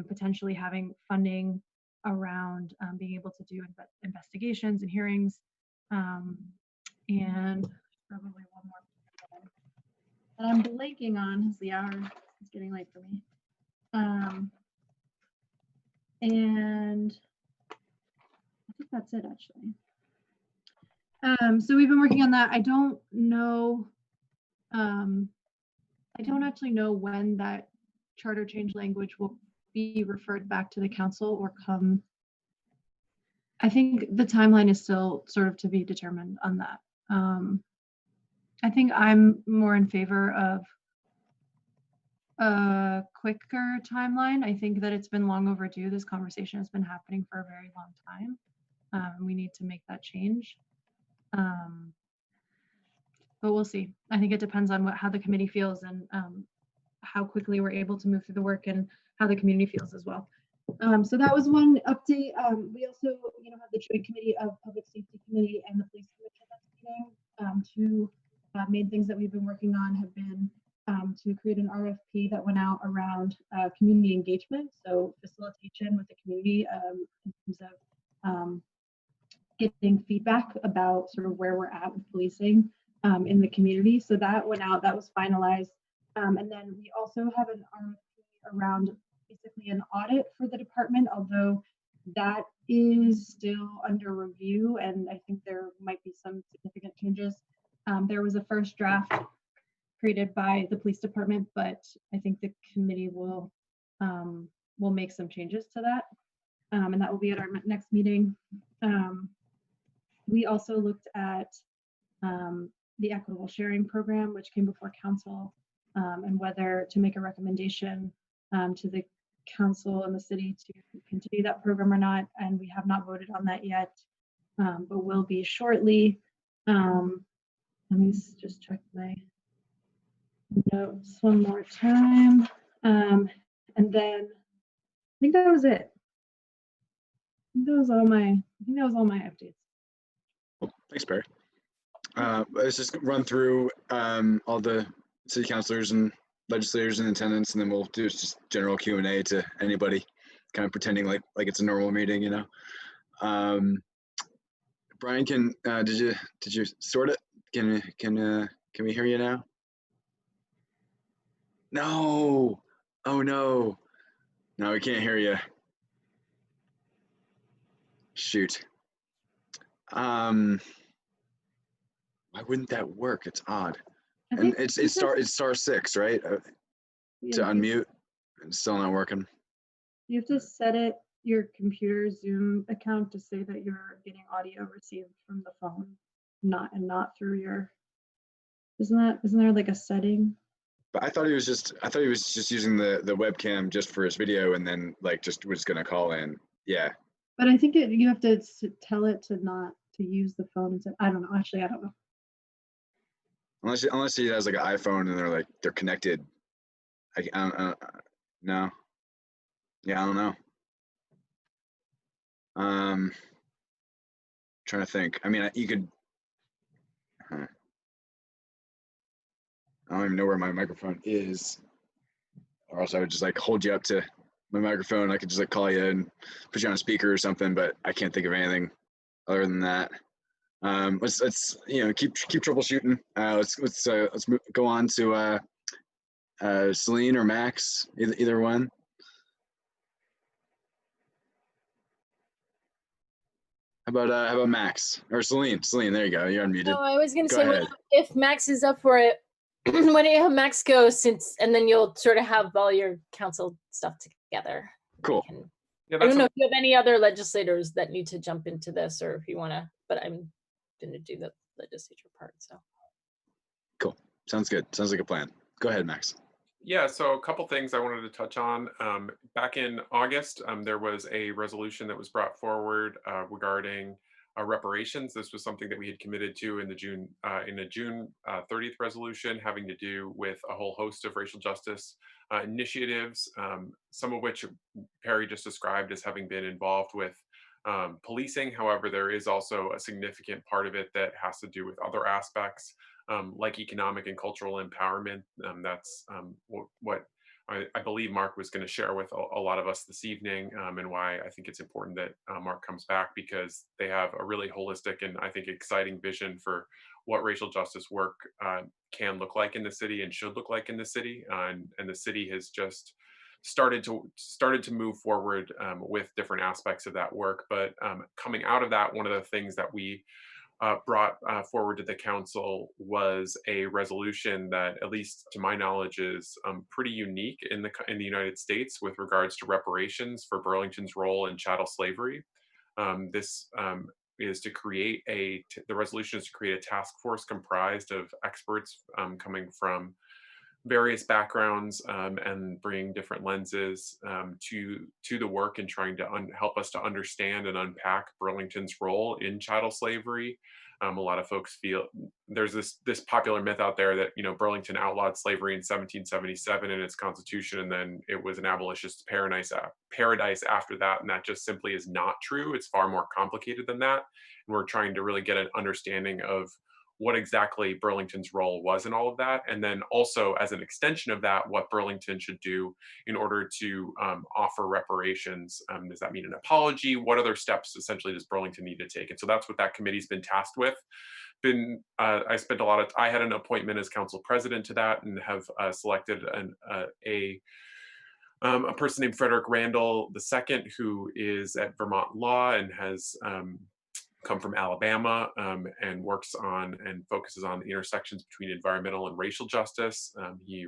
potentially having funding around being able to do investigations and hearings, and probably one more. that I'm blanking on as the hour is getting late for me. And I think that's it actually. So we've been working on that. I don't know. I don't actually know when that charter change language will be referred back to the council or come. I think the timeline is still sort of to be determined on that. I think I'm more in favor of a quicker timeline. I think that it's been long overdue. This conversation has been happening for a very long time. We need to make that change. But we'll see. I think it depends on how the committee feels and how quickly we're able to move through the work and how the community feels as well. So that was one update. We also, have the Joint Committee of Public Safety Committee and the Police Commission that's meeting. Two main things that we've been working on have been to create an RFP that went out around community engagement, so facilitation with the community in terms of getting feedback about sort of where we're at with policing in the community. So that went out, that was finalized. And then we also have an RFP around basically an audit for the department, although that is still under review and I think there might be some significant changes. There was a first draft created by the police department, but I think the committee will make some changes to that. And that will be at our next meeting. We also looked at the equitable sharing program, which came before council, and whether to make a recommendation to the council and the city to continue that program or not. And we have not voted on that yet, but will be shortly. Let me just check my notes one more time. And then I think that was it. I think that was all my updates. Well, thanks, Barry. Let's just run through all the city councilors and legislators in attendance, and then we'll do just general Q&A to anybody, kind of pretending like it's a normal meeting, Brian, did you sort it? Can we hear you now? No. Oh no. No, we can't hear you. Shoot. Why wouldn't that work? It's odd. And it's star 6, right? To unmute. It's still not working. You have to set your computer Zoom account to say that you're getting audio received from the phone, not through your. Isn't there like a setting? But I thought he was just using the webcam just for his video, and then just was gonna call in. Yeah. But I think you have to tell it to use the phone. I don't know. Actually, I don't know. Unless he has like an iPhone and they're connected. No. Yeah, I don't know. Trying to think. I mean, you could. I don't even know where my microphone is, or else I would just hold you up to my microphone. I could just call you and put you on a speaker or something, but I can't think of anything other than that. Let's keep troubleshooting. Let's go on to Celine or Max, either one. How about Max or Celine? Celine, there you go. You're unmuted. No, I was going to Go say, ahead. if Max is up for it, why don't you have Max go and then you'll sort of have all your council stuff together. Cool. Yeah, I don't know if you have any other legislators that need to jump into this, or if you want to, but I'm going to do the legislature part. So. Cool. Sounds good. Sounds like a plan. Go ahead, Max. Yeah, so a couple things I wanted to touch on. Back in August, there was a resolution that was brought forward regarding reparations. This was something that we had committed to in the June 30th resolution, having to do with a whole host of racial justice initiatives, some of which Perry just described as having been involved with policing. However, there is also a significant part of it that has to do with other aspects, like economic and cultural empowerment. That's what I believe Mark was going to share with a lot of us this evening, and why I think it's important that Mark comes back, because they have a really holistic and I think exciting vision for what racial justice work can look like in the city and should look like in the city. And the city has just started to move forward with different aspects of that work. But coming out of that, one of the things that we brought forward to the council was a resolution that, at least to my knowledge, is pretty unique in the United States with regards to reparations for Burlington's role in chattel slavery. This is to create the resolution is to create a task force comprised of experts coming from various backgrounds and bringing different lenses to the work and trying to help us to understand and unpack Burlington's role in chattel slavery. A lot of folks feel there's this popular myth out there that, you know, Burlington outlawed slavery in 1777 in its constitution, and then it was an abolitionist paradise after that, and that just simply is not true. It's far more complicated than that, and we're trying to really get an understanding of what exactly Burlington's role was in all of that. And then also, as an extension of that, what Burlington should do in order to offer reparations. Does that mean an apology? What other steps essentially does Burlington need to take? And so that's what that committee's been tasked with. I spent I had an appointment as council president to that, and have selected a person named Frederick Randall II, who is at Vermont Law and has come from Alabama, and works on and focuses on the intersections between environmental and racial justice. He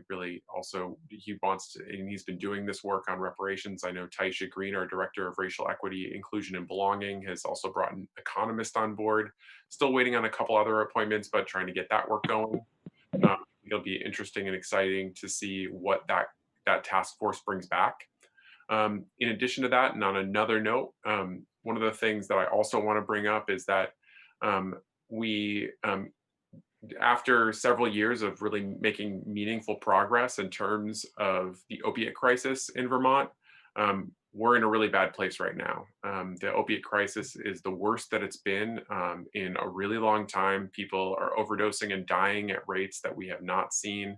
wants to, and he's been doing this work on reparations. I know Taisha Green, our director of racial equity, inclusion, and belonging, has also brought an economist on board. Still waiting on a couple other appointments, but trying to get that work going. It'll be interesting and exciting to see what that task force brings back. In addition to that, and on another note, one of the things that I also want to bring up is that we, after several years of really making meaningful progress in terms of the opiate crisis in Vermont, we're in a really bad place right now. The opiate crisis is the worst that it's been in a really long time. People are overdosing and dying at rates that we have not seen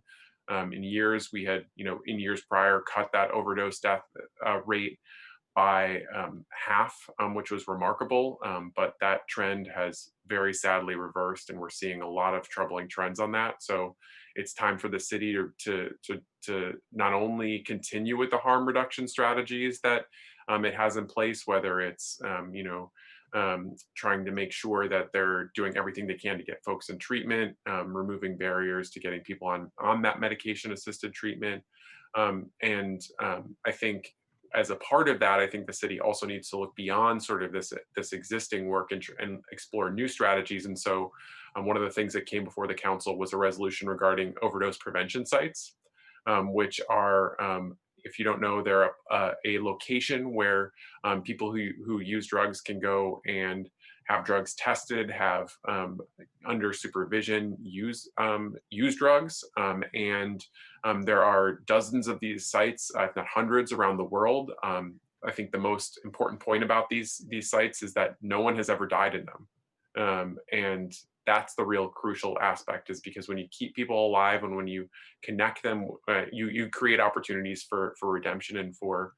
in years. We had, in years prior, cut that overdose death rate by half, which was remarkable. But that trend has very sadly reversed, and we're seeing a lot of troubling trends on that. So it's time for the city to not only continue with the harm reduction strategies that it has in place, whether it's trying to make sure that they're doing everything they can to get folks in treatment, removing barriers to getting people on that medication-assisted treatment. I think as a part of that, I think the city also needs to look beyond sort of this existing work and explore new strategies. And so one of the things that came before the council was a resolution regarding overdose prevention sites, which are, if you don't know, they're a location where people who use drugs can go and have drugs tested, have under supervision use drugs, and there are dozens of these sites, if not hundreds, around the world. I think the most important point about these sites is that no one has ever died in them, and that's the real crucial aspect, is because when you keep people alive and when you connect them, you create opportunities for redemption and for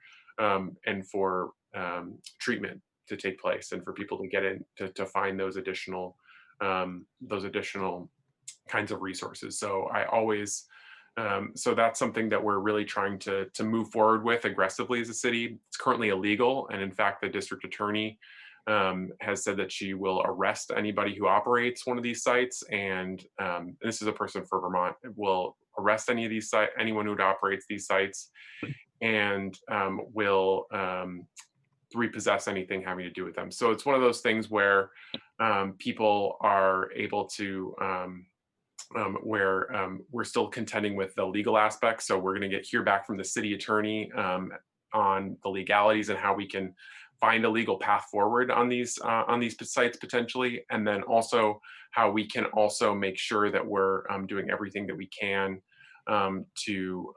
treatment to take place, and for people to get in to find those additional kinds of resources. So I always so that's something that we're really trying to move forward with aggressively as a city. It's currently illegal, and in fact, the district attorney has said that she will arrest anybody who operates one of these sites, and this is a person for Vermont, will arrest anyone who operates these sites, and will repossess anything having to do with them. So it's one of those things where people are able to where we're still contending with the legal aspects. So we're going to hear back from the city attorney on the legalities and how we can find a legal path forward on these sites potentially, and then also how we can also make sure that we're doing everything that we can to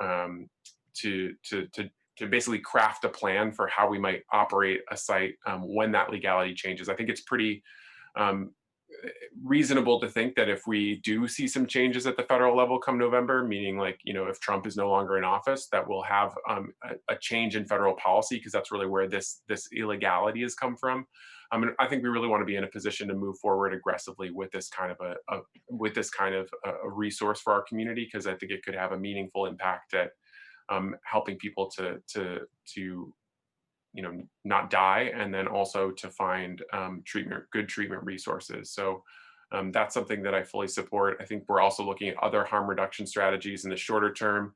basically craft a plan for how we might operate a site when that legality changes. I think it's pretty reasonable to think that if we do see some changes at the federal level come November, meaning like, you know, if Trump is no longer in office, that we'll have a change in federal policy, because that's really where this illegality has come from. And I think we really want to be in a position to move forward aggressively with this kind of a resource for our community, because I think it could have a meaningful impact at helping people to you know, not die, and then also to find good treatment resources. So that's something that I fully support. I think we're also looking at other harm reduction strategies in the shorter term,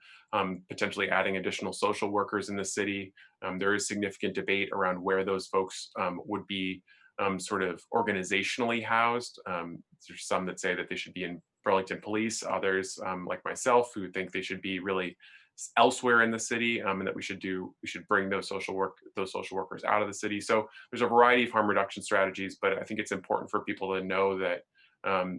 potentially adding additional social workers in the city. There is significant debate around where those folks would be sort of organizationally housed. There's some that say that they should be in Burlington Police, others like myself who think they should be really elsewhere in the city, and that we should bring those social workers out of the city. So there's a variety of harm reduction strategies, but I think it's important for people to know that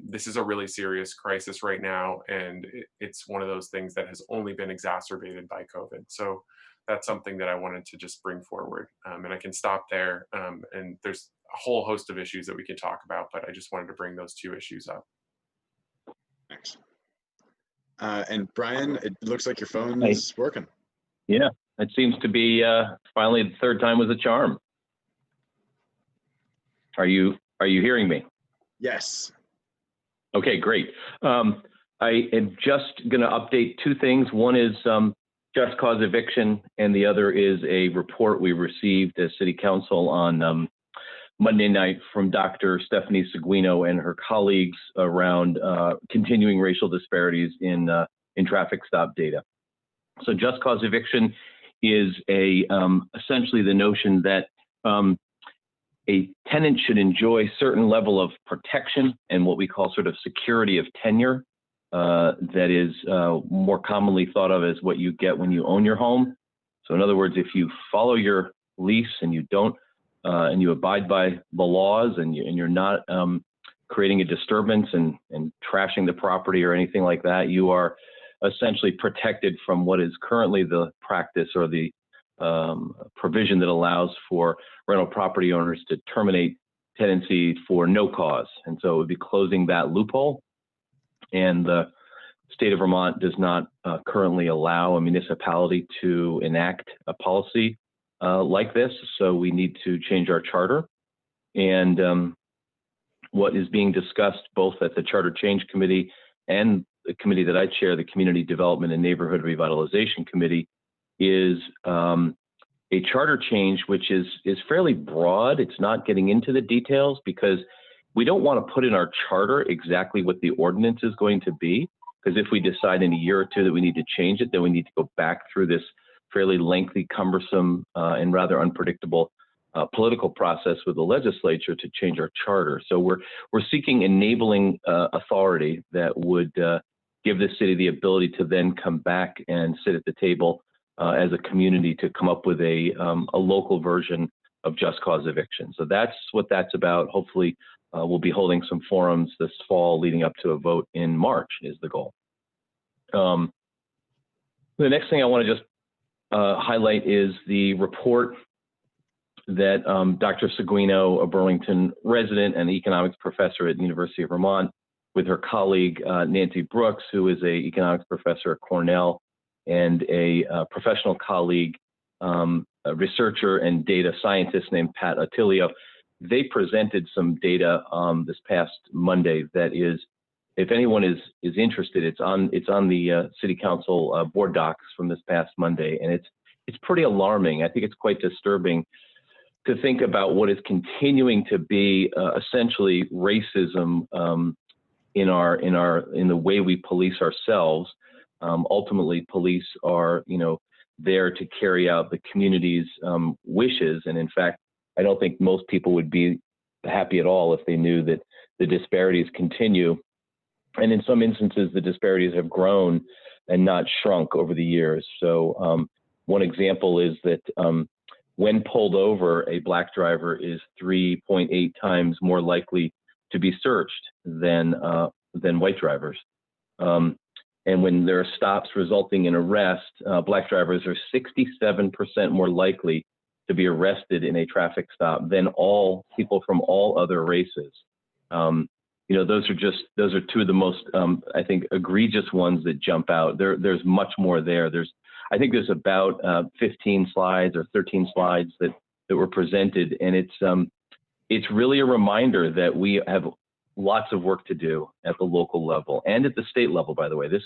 this is a really serious crisis right now, and it's one of those things that has only been exacerbated by COVID. So that's something that I wanted to just bring forward, and I can stop there. And there's a whole host of issues that we can talk about, but I just wanted to bring those two issues up. Thanks. And Brian, it looks like your phone is working. Yeah, it seems to be finally the third time was a charm. Are you hearing me? Yes. Okay, great. I am just going to update two things. One is just cause eviction, and the other is a report we received as City Council on Monday night from Dr. Stephanie Seguino and her colleagues around continuing racial disparities in traffic stop data. So just cause eviction is essentially the notion that a tenant should enjoy certain level of protection and what we call sort of security of tenure that is more commonly thought of as what you get when you own your home. So in other words, if you follow your lease and you don't and you abide by the laws and you're not creating a disturbance and trashing the property or anything like that, you are essentially protected from what is currently the practice or the provision that allows for rental property owners to terminate tenancy for no cause. And so it would be closing that loophole. And the state of Vermont does not currently allow a municipality to enact a policy like this. So we need to change our charter. And what is being discussed both at the Charter Change Committee and the committee that I chair, the Community Development and Neighborhood Revitalization Committee, is a charter change which is fairly broad. It's not getting into the details because we don't want to put in our charter exactly what the ordinance is going to be, because if we decide in a year or two that we need to change it, then we need to go back through this fairly lengthy, cumbersome, and rather unpredictable political process with the legislature to change our charter. So we're seeking enabling authority that would give the city the ability to then come back and sit at the table as a community to come up with a local version of just cause eviction. So that's what that's about. Hopefully we'll be holding some forums this fall leading up to a vote in March is the goal. The next thing I want to just highlight is the report that Dr. Seguino, a Burlington resident and economics professor at the University of Vermont, with her colleague Nancy Brooks, who is an economics professor at Cornell and a professional colleague, a researcher and data scientist named Pat Attilio. They presented some data this past Monday that is, if anyone is interested, it's on the City Council board docs from this past Monday, and it's pretty alarming. I think it's quite disturbing to think about what is continuing to be essentially racism in the way we police ourselves. Ultimately, police are there to carry out the community's wishes, and in fact, I don't think most people would be happy at all if they knew that the disparities continue. And in some instances, the disparities have grown and not shrunk over the years. So one example is that when pulled over, a Black driver is 3.8 times more likely to be searched than white drivers. And when there are stops resulting in arrest, Black drivers are 67% more likely to be arrested in a traffic stop than all people from all other races. those are two of the most, I think, egregious ones that jump out. There's much more there. I think there's about 15 slides or 13 slides that were presented, and it's really a reminder that we have lots of work to do at the local level and at the state level. By the way, this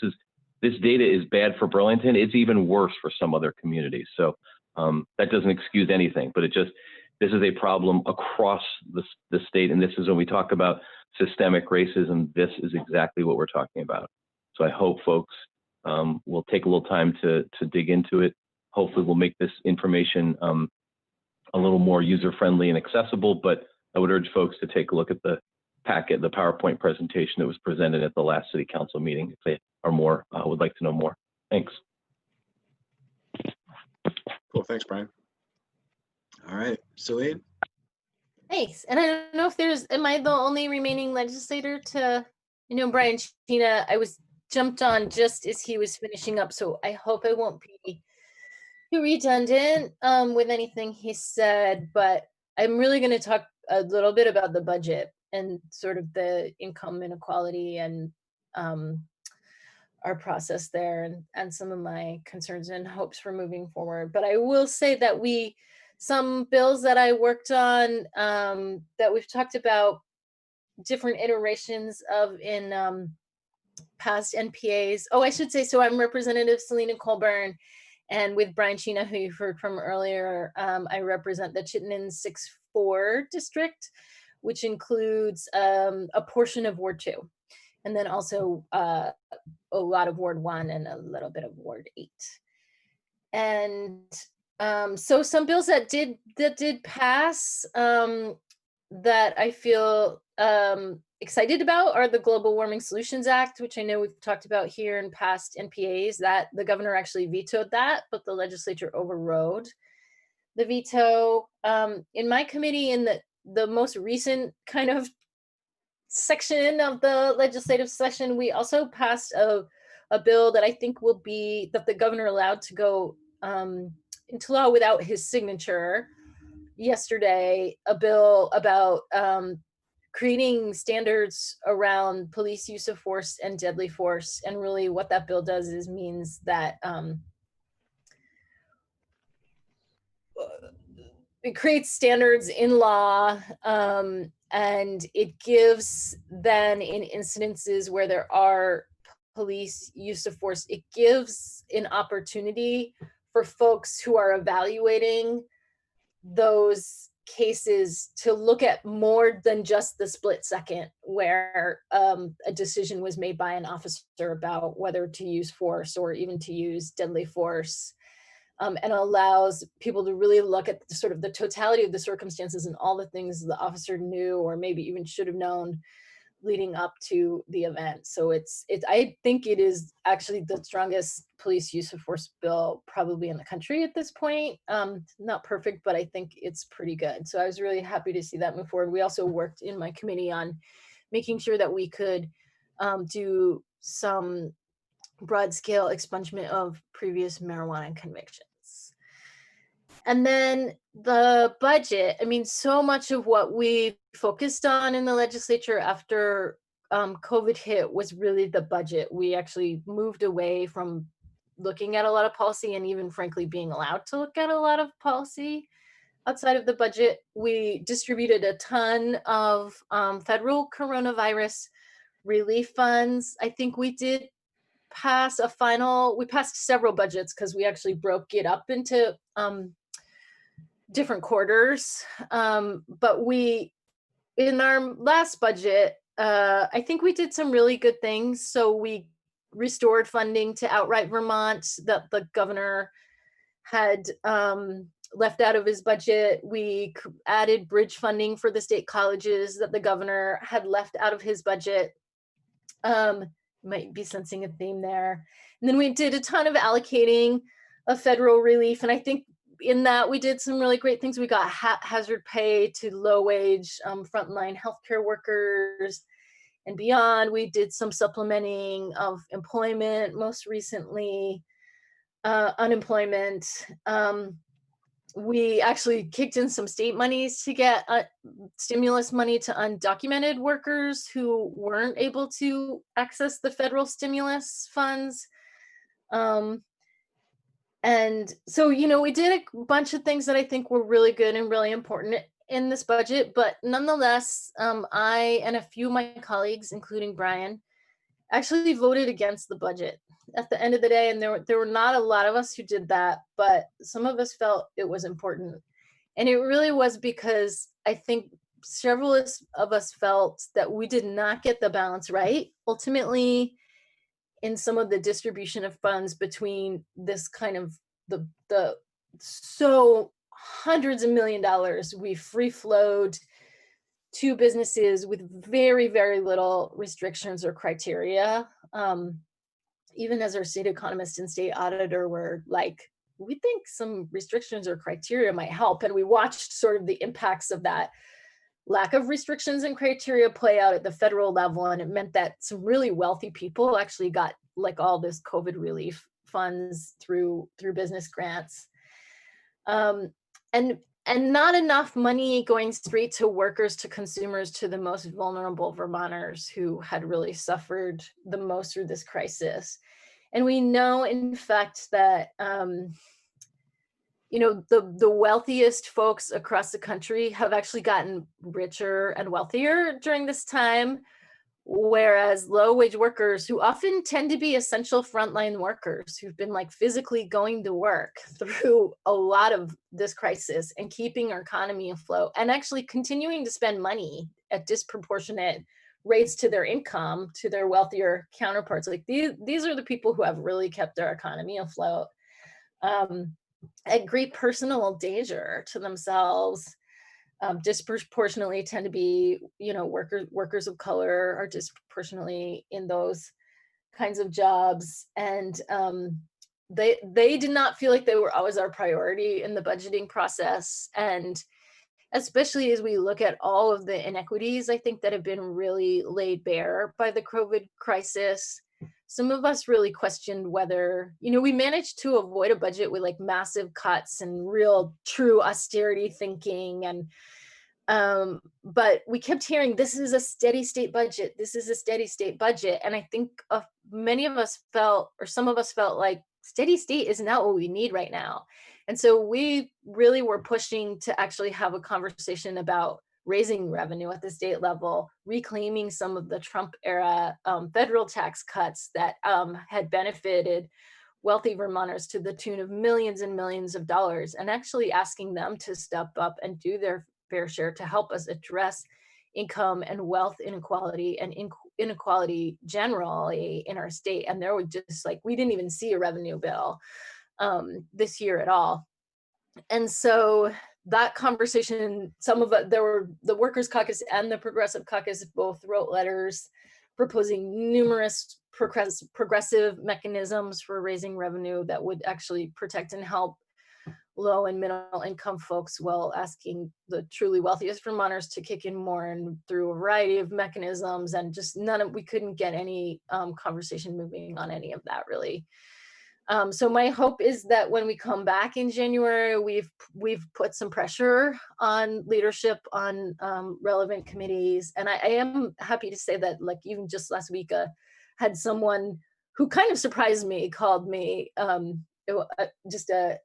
data is bad for Burlington. It's even worse for some other communities. So that doesn't excuse anything, but this is a problem across the state. And this is when we talk about systemic racism, this is exactly what we're talking about. So I hope folks will take a little time to dig into it. Hopefully we'll make this information a little more user-friendly and accessible, but I would urge folks to take a look at the packet, the PowerPoint presentation that was presented at the last City Council meeting if they are would like to know more. Thanks. Cool, thanks, Brian. All right, Celine. Thanks. And I don't know if am I the only remaining legislator to, Brian Sheena, I was jumped on just as he was finishing up. So I hope I won't be too redundant with anything he said, but I'm really going to talk a little bit about the budget and sort of the income inequality and our process there and some of my concerns and hopes for moving forward. But I will say that some bills that I worked on that we've talked about different iterations of in past NPAs. Oh, I should say, so I'm Representative Selena Colburn, and with Brian Sheena, who you've heard from earlier, I represent the Chittenden 6-4 district, which includes a portion of Ward 2, and then also a lot of Ward 1 and a little bit of Ward 8. And so some bills that did pass that I feel excited about are the Global Warming Solutions Act, which I know we've talked about here in past NPAs, that the governor actually vetoed that, but the legislature overrode the veto. In my committee, in the most recent kind of section of the legislative session, we also passed a bill that I think will be, that the governor allowed to go into law without his signature yesterday, a bill about creating standards around police use of force and deadly force. And really what that bill does is means that it creates standards in law, and it gives then, in incidences where there are police use of force, it gives an opportunity for folks who are evaluating those cases to look at more than just the split second where a decision was made by an officer about whether to use force or even to use deadly force, and allows people to really look at the, sort of the totality of the circumstances and all the things the officer knew or maybe even should have known leading up to the event. So I think it is actually the strongest police use of force bill probably in the country at this point. Not perfect, but I think it's pretty good. So I was really happy to see that move forward. We also worked in my committee on making sure that we could do some broad scale expungement of previous marijuana convictions. And then the budget, I mean, so much of what we focused on in the legislature after COVID hit was really the budget. We actually moved away from looking at a lot of policy and even frankly being allowed to look at a lot of policy outside of the budget. We distributed a ton of federal coronavirus relief funds. I think we did pass we passed several budgets because we actually broke it up into different quarters. But in our last budget, I think we did some really good things. So we restored funding to Outright Vermont that the governor had left out of his budget. We added bridge funding for the state colleges that the governor had left out of his budget. Might be sensing a theme there. And then we did a ton of allocating of federal relief. And I think in that we did some really great things. We got hazard pay to low wage frontline healthcare workers and beyond. We did some supplementing of employment, most recently unemployment. we actually kicked in some state monies to get stimulus money to undocumented workers who weren't able to access the federal stimulus funds. And so, we did a bunch of things that I think were really good and really important in this budget, but nonetheless, I and a few of my colleagues, including Brian, actually voted against the budget at the end of the day. And there were not a lot of us who did that, but some of us felt it was important. And it really was because I think several of us felt that we did not get the balance right. Ultimately, in some of the distribution of funds between this kind of the so hundreds of $1 million we free flowed to businesses with very, very little restrictions or criteria. Even as our state economist and state auditor were like, we think some restrictions or criteria might help. And we watched sort of the impacts of that lack of restrictions and criteria play out at the federal level. And it meant that some really wealthy people actually got like all this COVID relief funds through business grants. And not enough money going straight to workers, to consumers, to the most vulnerable Vermonters who had really suffered the most through this crisis. And we know, in fact, that the wealthiest folks across the country have actually gotten richer and wealthier during this time, whereas low-wage workers, who often tend to be essential frontline workers who've been like physically going to work through a lot of this crisis and keeping our economy afloat and actually continuing to spend money at disproportionate rates to their income, to their wealthier counterparts. Like these are the people who have really kept our economy afloat at great personal danger to themselves. Disproportionately tend to be, workers of color are disproportionately in those kinds of jobs. And they did not feel like they were always our priority in the budgeting process. And especially as we look at all of the inequities, I think that have been really laid bare by the COVID crisis. Some of us really questioned whether, we managed to avoid a budget with like massive cuts and real true austerity thinking. And but we kept hearing, this is a steady state budget. This is a steady state budget. And I think many of us felt, or some of us felt like steady state is not what we need right now. And so we really were pushing to actually have a conversation about raising revenue at the state level, reclaiming some of the Trump era federal tax cuts that had benefited wealthy Vermonters to the tune of millions and millions of dollars, and actually asking them to step up and do their fair share to help us address income and wealth inequality and inequality generally in our state. And there were just like, we didn't even see a revenue bill this year at all. And so that conversation, there were the Workers' Caucus and the Progressive Caucus both wrote letters proposing numerous progressive mechanisms for raising revenue that would actually protect and help low and middle income folks, while asking the truly wealthiest Vermonters to kick in more and through a variety of mechanisms. And just we couldn't get any conversation moving on any of that really. So my hope is that when we come back in January, we've put some pressure on leadership on relevant committees. And I am happy to say that, like, even just last week, had someone who kind of surprised me, called me, just a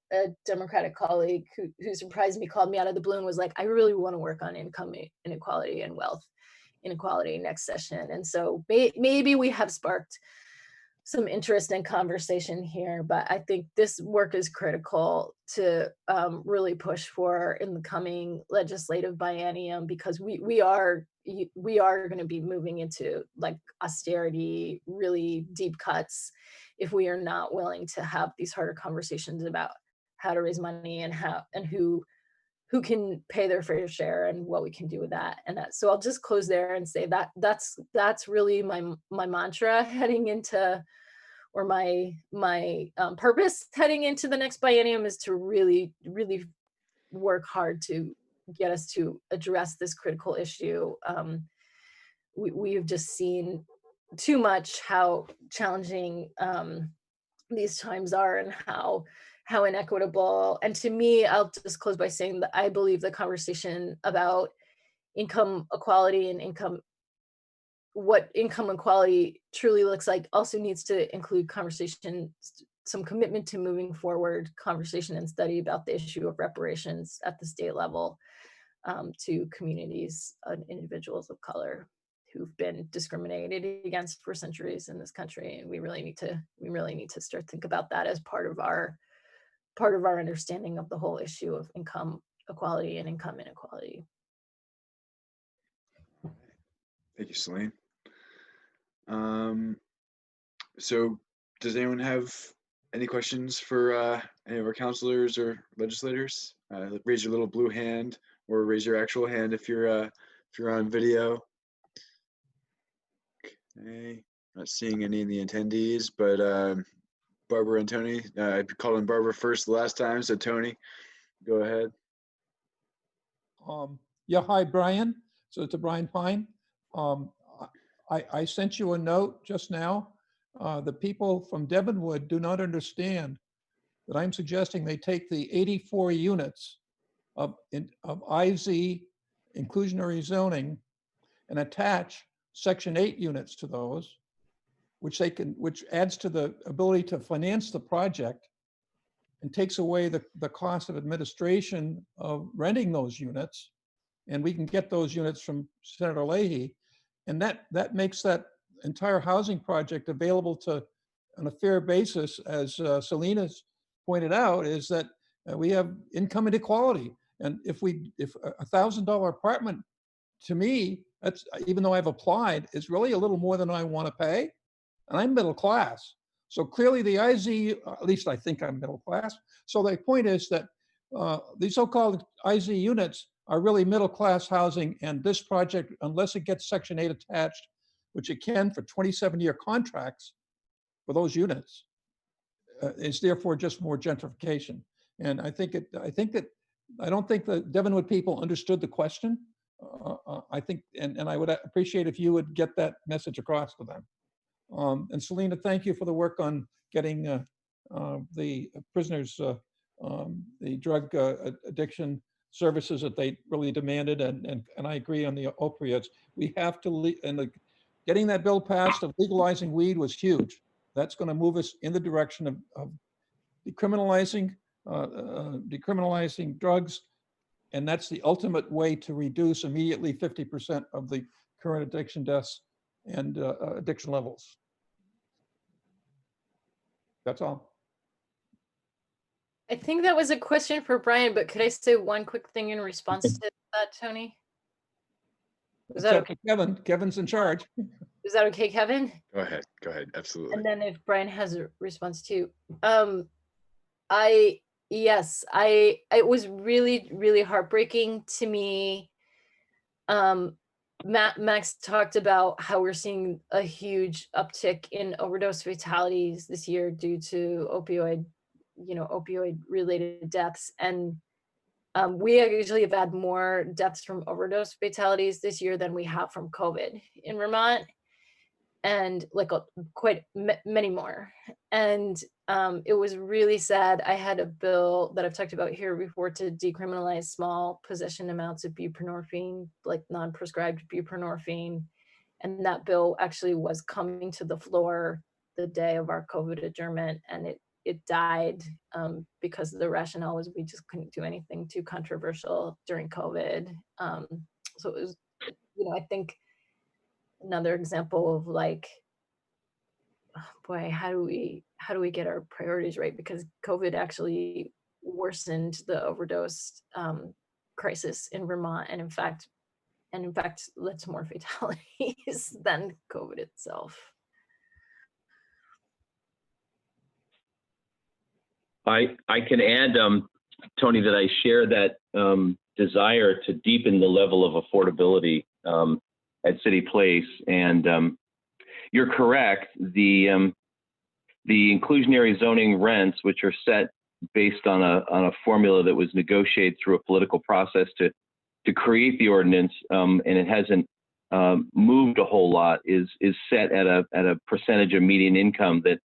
Democratic colleague who surprised me, called me out of the blue and was like, I really want to work on income inequality and wealth inequality next session. And so maybe we have sparked some interest and conversation here, but I think this work is critical to really push for in the coming legislative biennium, because we are going to be moving into like austerity, really deep cuts, if we are not willing to have these harder conversations about how to raise money and who can pay their fair share and what we can do with that. And so I'll just close there and say that's really my mantra heading into, or my purpose heading into the next biennium, is to really, really work hard to get us to address this critical issue. We have just seen too much how challenging these times are, and how how inequitable. And to me, I'll just close by saying that I believe the conversation about income equality and what income equality truly looks like also needs to include conversation, some commitment to moving forward conversation and study about the issue of reparations at the state level to communities and individuals of color who've been discriminated against for centuries in this country. And we really need to start to think about that as part of our understanding of the whole issue of income equality and income inequality. Thank you, Celine. So does anyone have any questions for any of our counselors or legislators? Raise your little blue hand or raise your actual hand if you're on video. Okay, not seeing any in the attendees, but Barbara and Tony, I called on Barbara first last time, so Tony, go ahead. Yeah, hi, Brian. So it's Brian Pine. I sent you a note just now. The people from Devonwood do not understand that I'm suggesting they take the 84 units of IZ inclusionary zoning and attach Section 8 units to those, which adds to the ability to finance the project and takes away the cost of administration of renting those units. And we can get those units from Senator Leahy. And that makes that entire housing project available to, on a fair basis, as Selena's pointed out, is that we have income inequality. And if a $1,000 apartment, to me, that's, even though I've applied, is really a little more than I want to pay. And I'm middle class. So clearly the IZ, at least I think I'm middle class. So the point is that these so-called IZ units are really middle class housing, and this project, unless it gets Section 8 attached, which it can for 27-year contracts for those units, is therefore just more gentrification. And I don't think the Devonwood people understood the question. I think, and I would appreciate if you would get that message across to them. And Selena, thank you for the work on getting the prisoners the drug addiction services that they really demanded, and I agree on the opiates. We have to, getting that bill passed of legalizing weed was huge. That's going to move us in the direction of decriminalizing drugs, and that's the ultimate way to reduce immediately 50% of the current addiction deaths and addiction levels. That's all. I think that was a question for Brian, but could I say one quick thing in response to that, Tony? Is that okay? Kevin? Kevin's in charge. Is that okay, Kevin? Go ahead, absolutely. And then if Brian has a response too. It was really, really heartbreaking to me. Max talked about how we're seeing a huge uptick in overdose fatalities this year due to opioid related deaths. And we actually have had more deaths from overdose fatalities this year than we have from COVID in Vermont, and like quite many more. And it was really sad. I had a bill that I've talked about here before to decriminalize small possession amounts of buprenorphine, like non-prescribed buprenorphine. And that bill actually was coming to the floor the day of our COVID adjournment, and it died because the rationale was we just couldn't do anything too controversial during COVID. So it was, I think another example of like, oh boy, how do we get our priorities right? Because COVID actually worsened the overdose crisis in Vermont, and in fact led to more fatalities than COVID itself. I can add, Tony, that I share that desire to deepen the level of affordability at City Place, and you're correct. The inclusionary zoning rents, which are set based on a formula that was negotiated through a political process to create the ordinance, and it hasn't moved a whole lot, is set at a percentage of median income that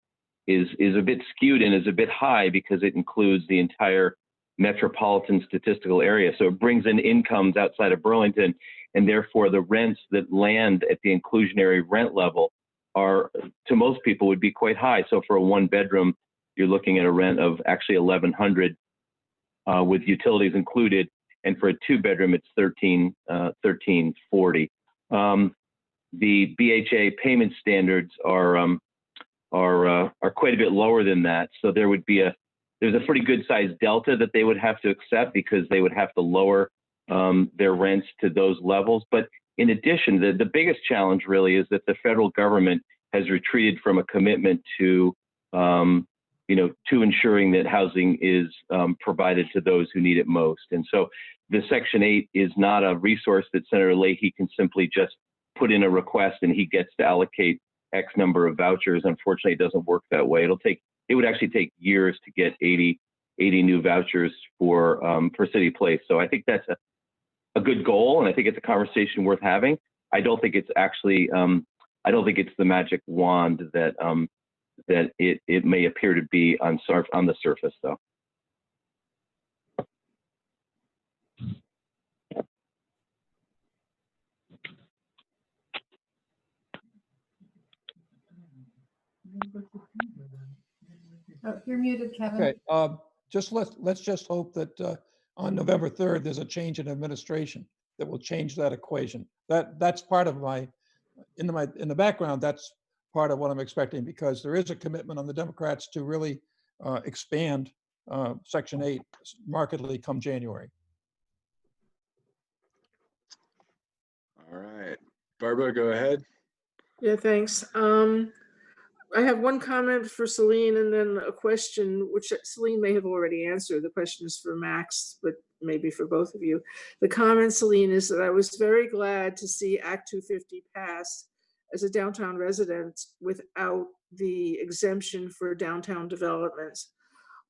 is a bit skewed and is a bit high because it includes the entire metropolitan statistical area. So it brings in incomes outside of Burlington, and therefore the rents that land at the inclusionary rent level are, to most people, would be quite high. So for a 1-bedroom, you're looking at a rent of actually $1,100 with utilities included, and for a 2-bedroom, it's $1,340. The BHA payment standards are quite a bit lower than that. So there's a pretty good sized delta that they would have to accept because they would have to lower their rents to those levels. But in addition, the biggest challenge really is that the federal government has retreated from a commitment to ensuring that housing is provided to those who need it most. And so the Section 8 is not a resource that Senator Leahy can simply just put in a request and he gets to allocate X number of vouchers. Unfortunately, it doesn't work that way. It would actually take years to get 80 new vouchers for City Place. So I think that's a good goal, and I think it's a conversation worth having. I don't think it's actually I don't think it's the magic wand that it may appear to be on the surface, though. Oh, you're muted, Kevin. Okay, let's just hope that on November 3rd, there's a change in administration that will change that equation. That's part of in the background, that's part of what I'm expecting, because there is a commitment on the Democrats to really expand Section 8 markedly come January. All right, Barbara, go ahead. Yeah, thanks. I have one comment for Celine and then a question, which Celine may have already answered. The question is for Max, but maybe for both of you. The comment, Celine, is that I was very glad to see Act 250 pass as a downtown resident without the exemption for downtown developments.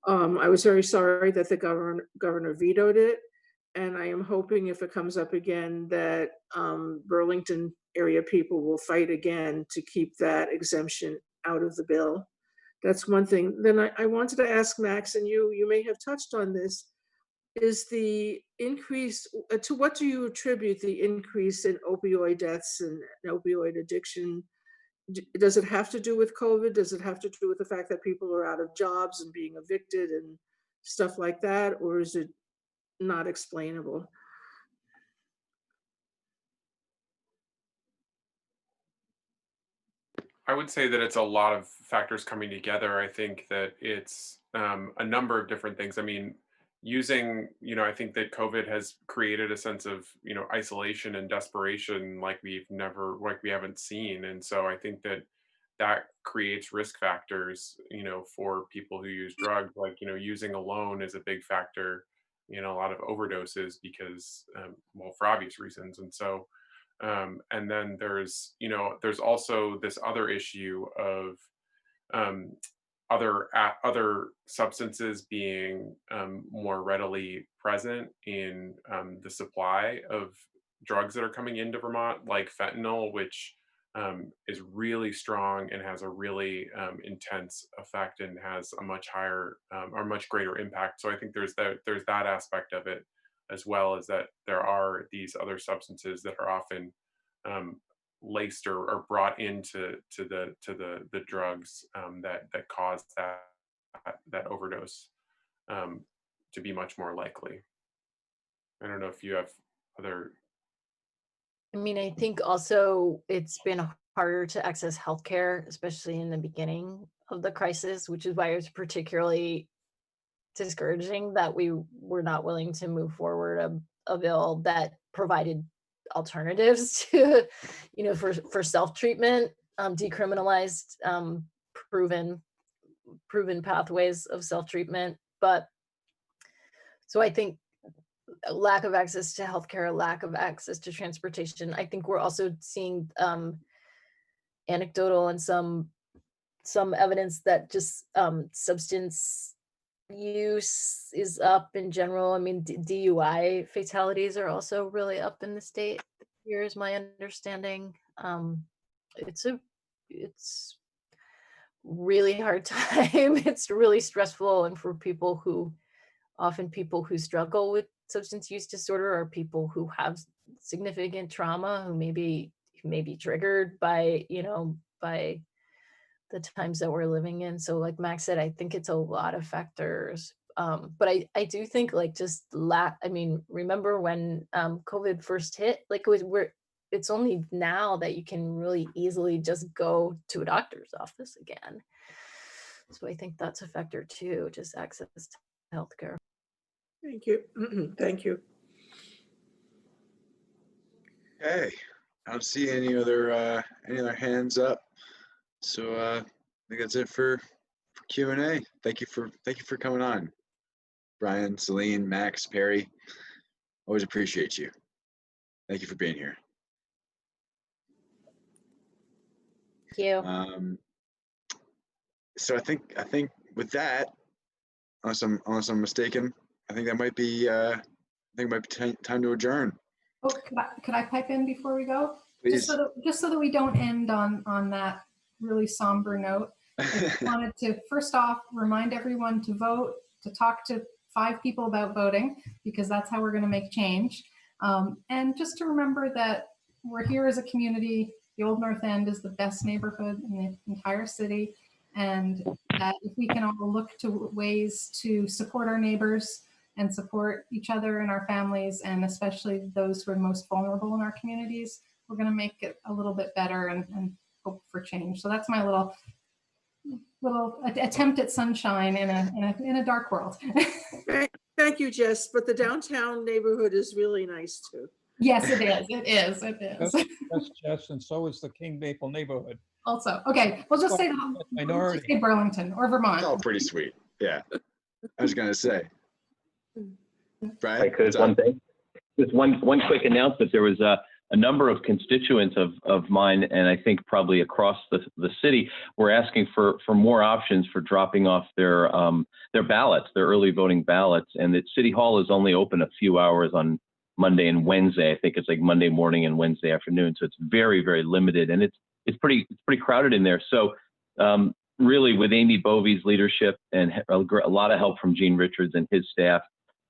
I was very sorry that the governor vetoed it. And I am hoping if it comes up again that Burlington area people will fight again to keep that exemption out of the bill. That's one thing. Then I wanted to ask Max, and you may have touched on this, is the increase, to what do you attribute the increase in opioid deaths and opioid addiction? Does it have to do with COVID? Does it have to do with the fact that people are out of jobs and being evicted and stuff like that? Or is it not explainable? I would say that it's a lot of factors coming together. I think that it's a number of different things. I mean, I think that COVID has created a sense of, isolation and desperation like we haven't seen. And so I think that creates risk factors, for people who use drugs, like, using alone is a big factor, a lot of overdoses because, for obvious reasons. And so, and then there's also this other issue of other substances being more readily present in the supply of drugs that are coming into Vermont, like fentanyl, which is really strong and has a really intense effect and has a much higher or much greater impact. So I think there's that aspect of it, as well as that there are these other substances that are often laced or brought into the drugs that cause that overdose to be much more likely. I don't know if you have other. I mean, I think also it's been harder to access healthcare, especially in the beginning of the crisis, which is why it was particularly discouraging that we were not willing to move forward a bill that provided alternatives to, for self-treatment, decriminalized, proven pathways of self-treatment. But so I think a lack of access to healthcare, a lack of access to transportation. I think we're also seeing anecdotal and some evidence that just substance use is up in general. I mean, DUI fatalities are also really up in the state. Here is my understanding. really hard time. It's really stressful. And for people who struggle with substance use disorder are people who have significant trauma, who may be triggered by, by the times that we're living in. So like Max said, I think it's a lot of factors. But I do think like remember when COVID first hit, like it's only now that you can really easily just go to a doctor's office again. So I think that's a factor too, just access to healthcare. Thank you. Thank you. Okay, I don't see any other hands up. So I think that's it for Q&A. Thank you for coming on, Brian, Celine, Max, Perry. Always appreciate you. Thank you for being here. Thank you. So I think with that, unless I'm mistaken, I think that might be time to adjourn. Oh, could I pipe in before we go? Please. Just so that we don't end on that really somber note. I just wanted to first off remind everyone to vote, to talk to 5 people about voting, because that's how we're going to make change. And just to remember that we're here as a community. The Old North End is the best neighborhood in the entire city, and that if we can all look to ways to support our neighbors and support each other and our families, and especially those who are most vulnerable in our communities, we're going to make it a little bit better and hope for change. So that's my little attempt at sunshine in a dark world. Thank you, Jess. But the downtown neighborhood is really nice too. Yes, it is. It is. It is. Yes, Jess, and so is the King Maple neighborhood. Also, okay, we'll just say Burlington or Vermont. It's all pretty sweet. Yeah, I was gonna say. Brian, I could one thing. Just one quick announcement. There was a number of constituents of mine, and I think probably across the city, were asking for more options for dropping off their ballots, their early voting ballots, and that City Hall is only open a few hours on Monday and Wednesday. I think it's like Monday morning and Wednesday afternoon, so it's very, very limited, and it's pretty crowded in there. So really, with Amy Bovey's leadership and a lot of help from Gene Richards and his staff,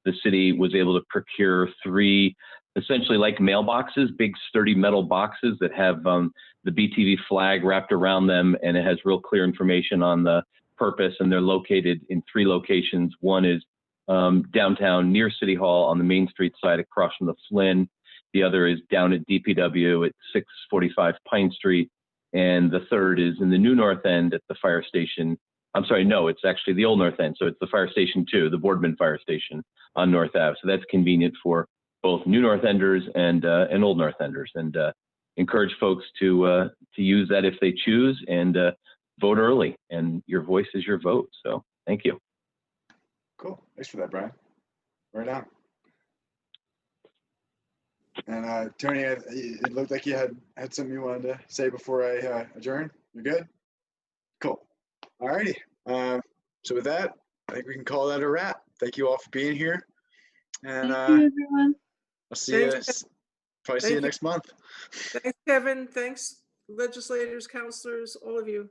the city was able to procure 3 essentially like mailboxes, big sturdy metal boxes that have the BTV flag wrapped around them, and it has real clear information on the purpose, and they're located in 3 locations. One is downtown near City Hall on the Main Street side across from the Flynn. The other is down at DPW at 645 Pine Street. And the third is in the New North End at the fire station. I'm sorry, no, it's actually the Old North End. So it's the fire station 2, the Boardman Fire Station on North Ave. So that's convenient for both New North Enders and Old North Enders. And encourage folks to use that if they choose, and vote early. And your voice is your vote. So thank you. Cool. Thanks for that, Brian. Right on. And Tony, it looked like you had something you wanted to say before I adjourn. You're good? Cool. All righty. So with that, I think we can call that a wrap. Thank you all for being here. And Thank you, everyone. I'll see you. Probably see you next month. Thanks, Kevin. Thanks, legislators, counselors, all of you.